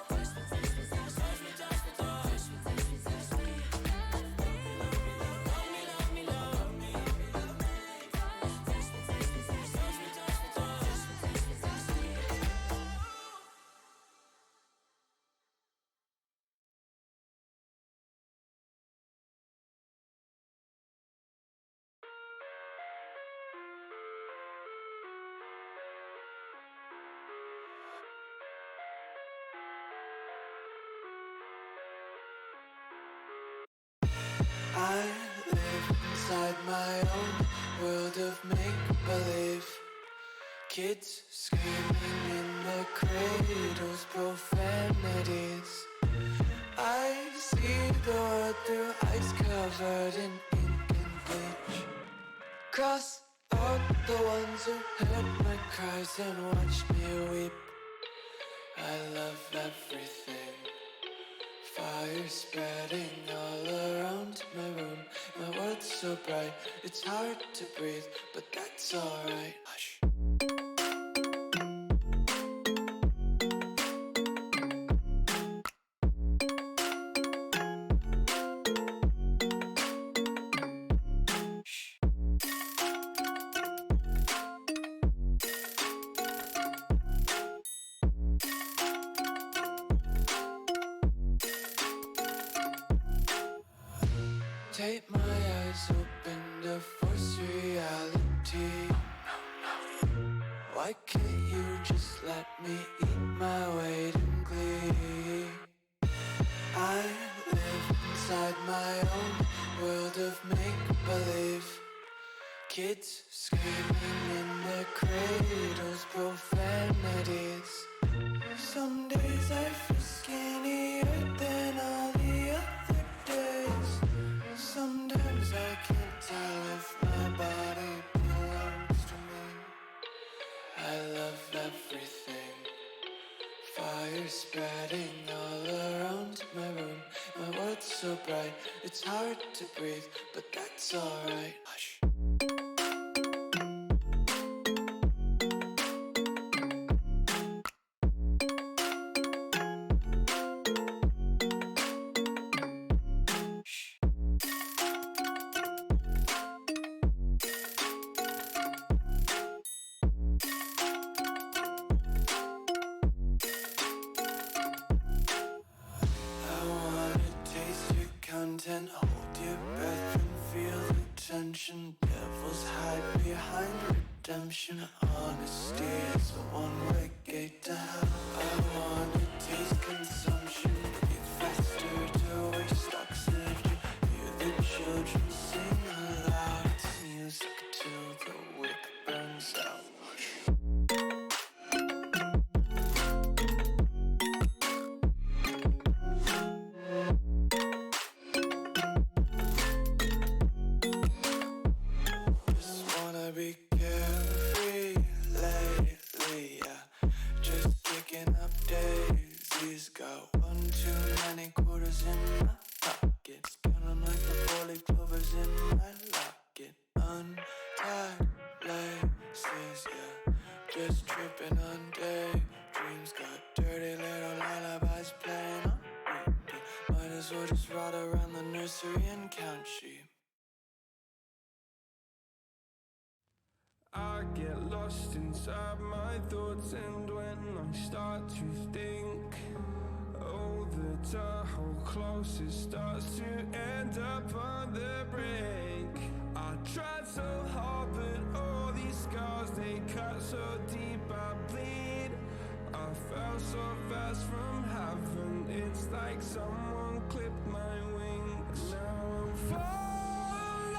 Touch me, touch me, touch me, touch me, touch me, touch me, touch me. Love me, love me, love me. Touch me, touch me, touch me, touch me, touch me, touch me, touch me. I live inside my own world of make-believe. Kids screaming in the cradles, profanities. I see the world through ice covered in ink and bleach. Cross out the ones who heard my cries and watched me weep. I love everything. Fire spreading all around my room. My world's so bright, it's hard to breathe, but that's alright. Hush. Take my eyes open to force reality. Why can't you just let me eat my weight in glee? I live inside my own world of make-believe. Kids screaming in their cradles, profanities. Some days I feel skinnier than all the other days. fire spreading all around my room. My world's so bright, it's hard to breathe, but that's alright. Hush. Hold your breath and feel the tension. Devils hide behind redemption. Honesty is a one-way gate to hell. I wanna taste consumption. Breathe faster to waste oxygen. Hear the children sing aloud. It's music till the wick burns out. I get lost inside my thoughts, and when I start to think, oh, the Tahoe closest starts to end up on the brink. I tried so hard, but all these scars, they cut so deep I bleed. I fell so fast from heaven, it's like someone clipped my wings. Now I'm falling,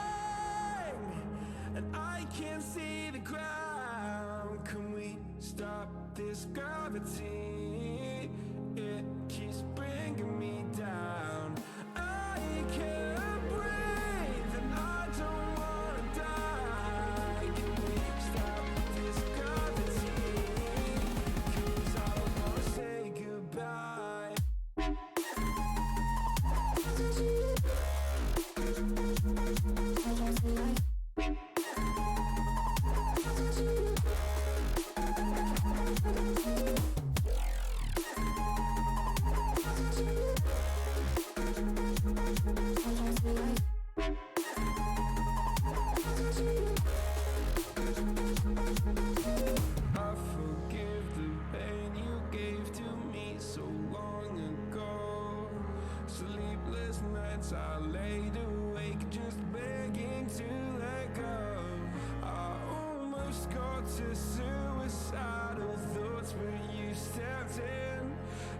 and I can't see the ground. Can we stop this gravity? It keeps bringing me down. I can't breathe and I don't wanna die. Can we stop this gravity? 'Cause I don't wanna say goodbye. I laid awake just begging to let go. I almost got to suicidal thoughts, but you stepped in.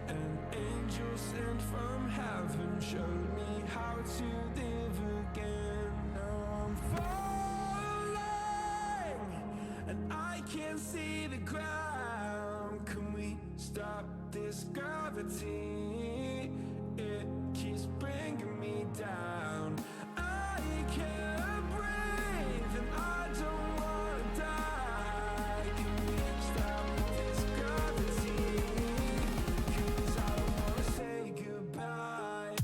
An angel sent from heaven showed me how to live again. Now I'm falling and I can't see the ground. Can we stop this gravity? It keeps bringing me down. I can't breathe and I don't wanna die. Can we stop this gravity? 'Cause I don't wanna say goodbye.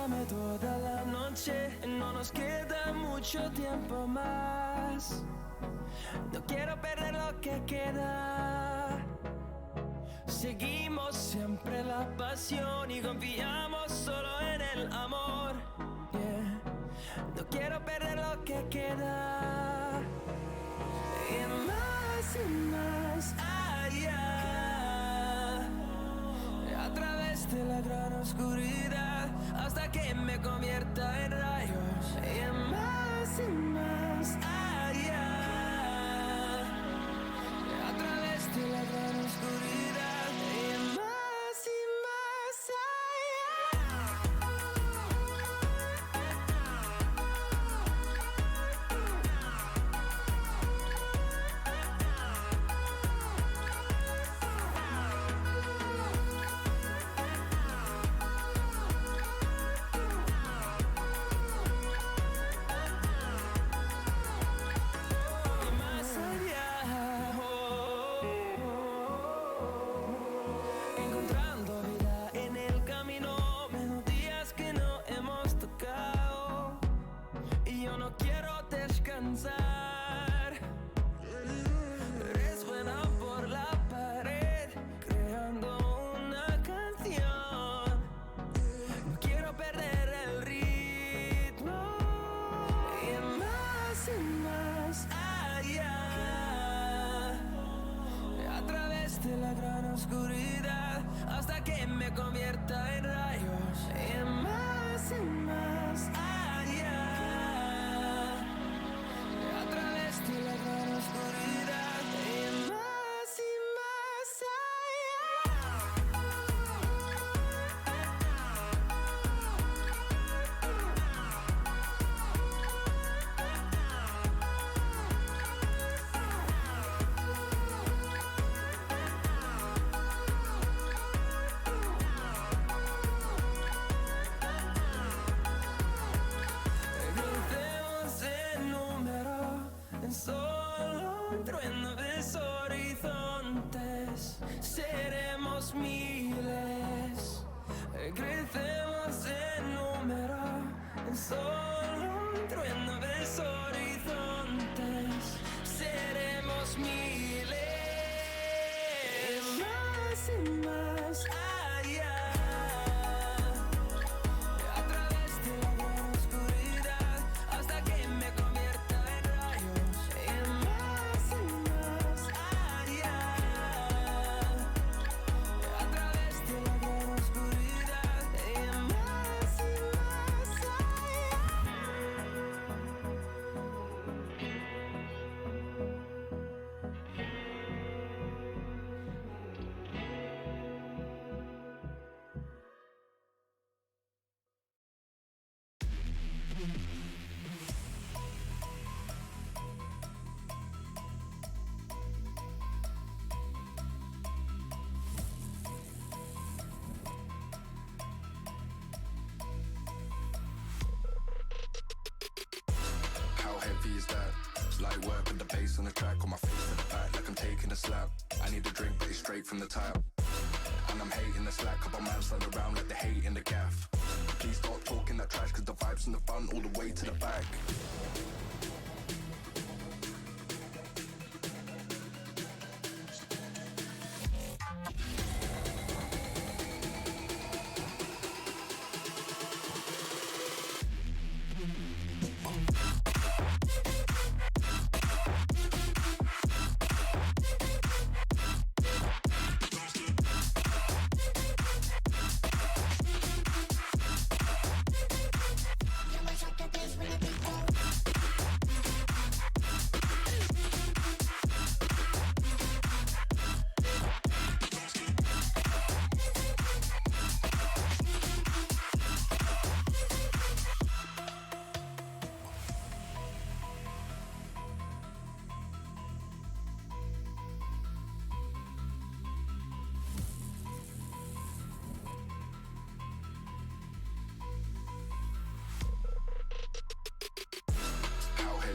bésame toda la noche. No nos queda mucho tiempo más. No quiero perder lo que queda. Seguimos siempre la pasión y confiamos solo en el amor. Yeah. No quiero perder lo que queda. Y más allá, a través de la gran oscuridad, hasta que me convierta en rayos. Y más allá, a través de la gran oscuridad. Y más encontrando vida en el camino, melodías que no hemos tocado, y yo no quiero descansar. Resuena por la pared, creando una canción. No quiero perder el ritmo. Y más allá, a través de la gran oscuridad, hasta que me convierta en rayos. Y más allá, a través de la gran oscuridad. Y más crecemos en número, en solo un trueno de horizontes. Seremos miles. Crecemos en número, en solo un trueno de horizontes. Seremos miles. Más allá, a través de la gran oscuridad, hasta que me convierta en rayos. Y más allá, a través de la gran oscuridad. Y más How heavy is that? It's light work with the bass on the track, on my face to the back like I'm taking a slap. I need a drink, but it's straight from the tap. And I'm hating the slack, couple man stand around like they hate in the gaff. Please stop talking that trash, cause the vibes in the front all the way to the back.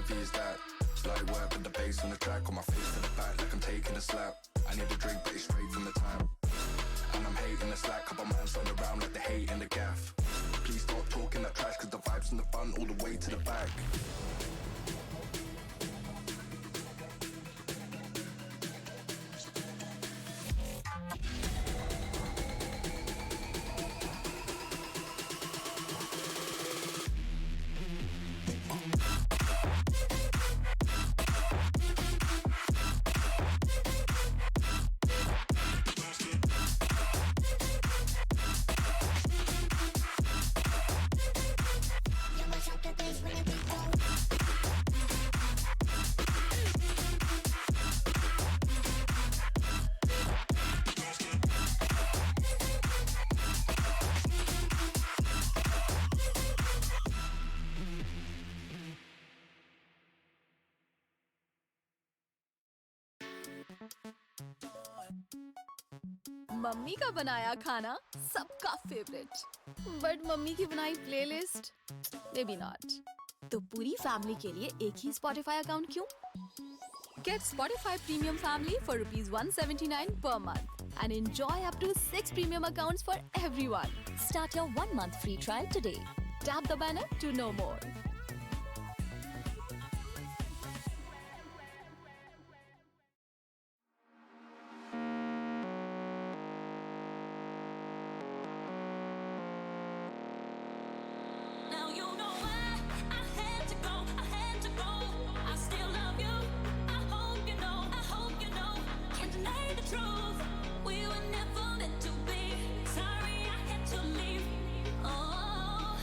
heavy is that? It's light work with the bass on the track, on my face to the back like I'm taking a slap. I need a drink, but it's straight from the tap. And I'm hating the slack, couple man stand around like they hate in the gaff. Please stop talking mummy का बनाया खाना सबका favourite, but mummy की बनाई playlist may be not. तो पूरी family के लिए एक ही Spotify अकाउंट क्यों? Get Spotify Premium Family for ₹179 per month and enjoy up to 6 premium accounts for everyone. Start your 1-month free trial today. Tap the banner to know more. Now you know why I had to go. I still love you. I hope you know. Can't deny the truth. We were never meant to be. Sorry I had to leave. Oh,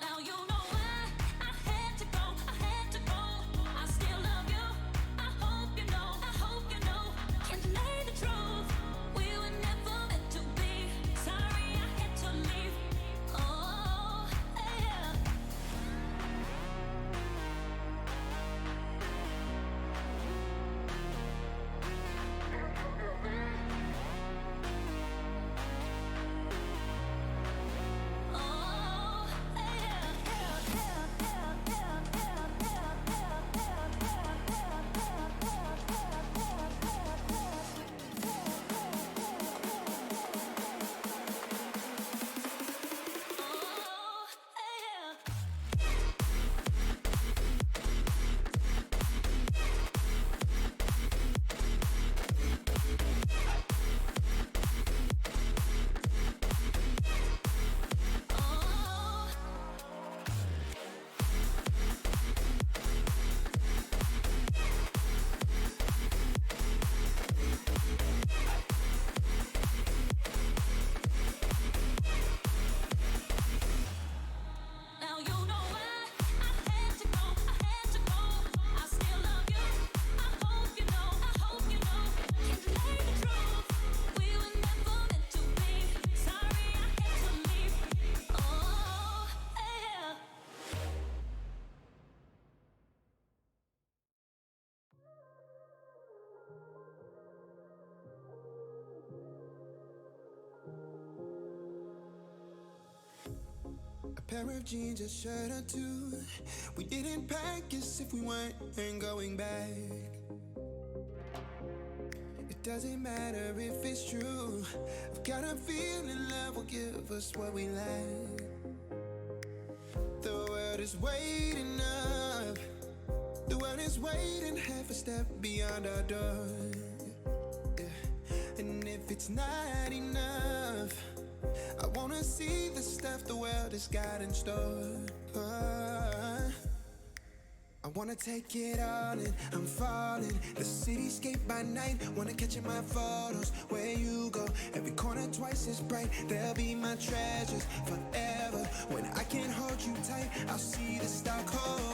now you know why I had to go. I still love you. I hope you know. Can't deny the truth. We were never meant to be. Sorry I had to leave. Oh, yeah. Oh, now you know why I had to go. I still love you. I hope you know. Can't deny the truth. We were never meant to be. Sorry I had to leave. Oh, yeah. A pair of jeans, a shirt or two. We didn't pack as if we weren't going back. It doesn't matter if it's true. I've got a feeling love will give us what we lack. The world is waiting up. The world is waiting half a step beyond our door. Yeah. And if it's not enough, I wanna see the stuff the world has got in store. I wanna take it all in, I'm falling. The cityscape by night, wanna catch in my photos. Where you go, every corner twice as bright. They'll be my treasures forever. When I can't hold you tight, I'll see the Stockholm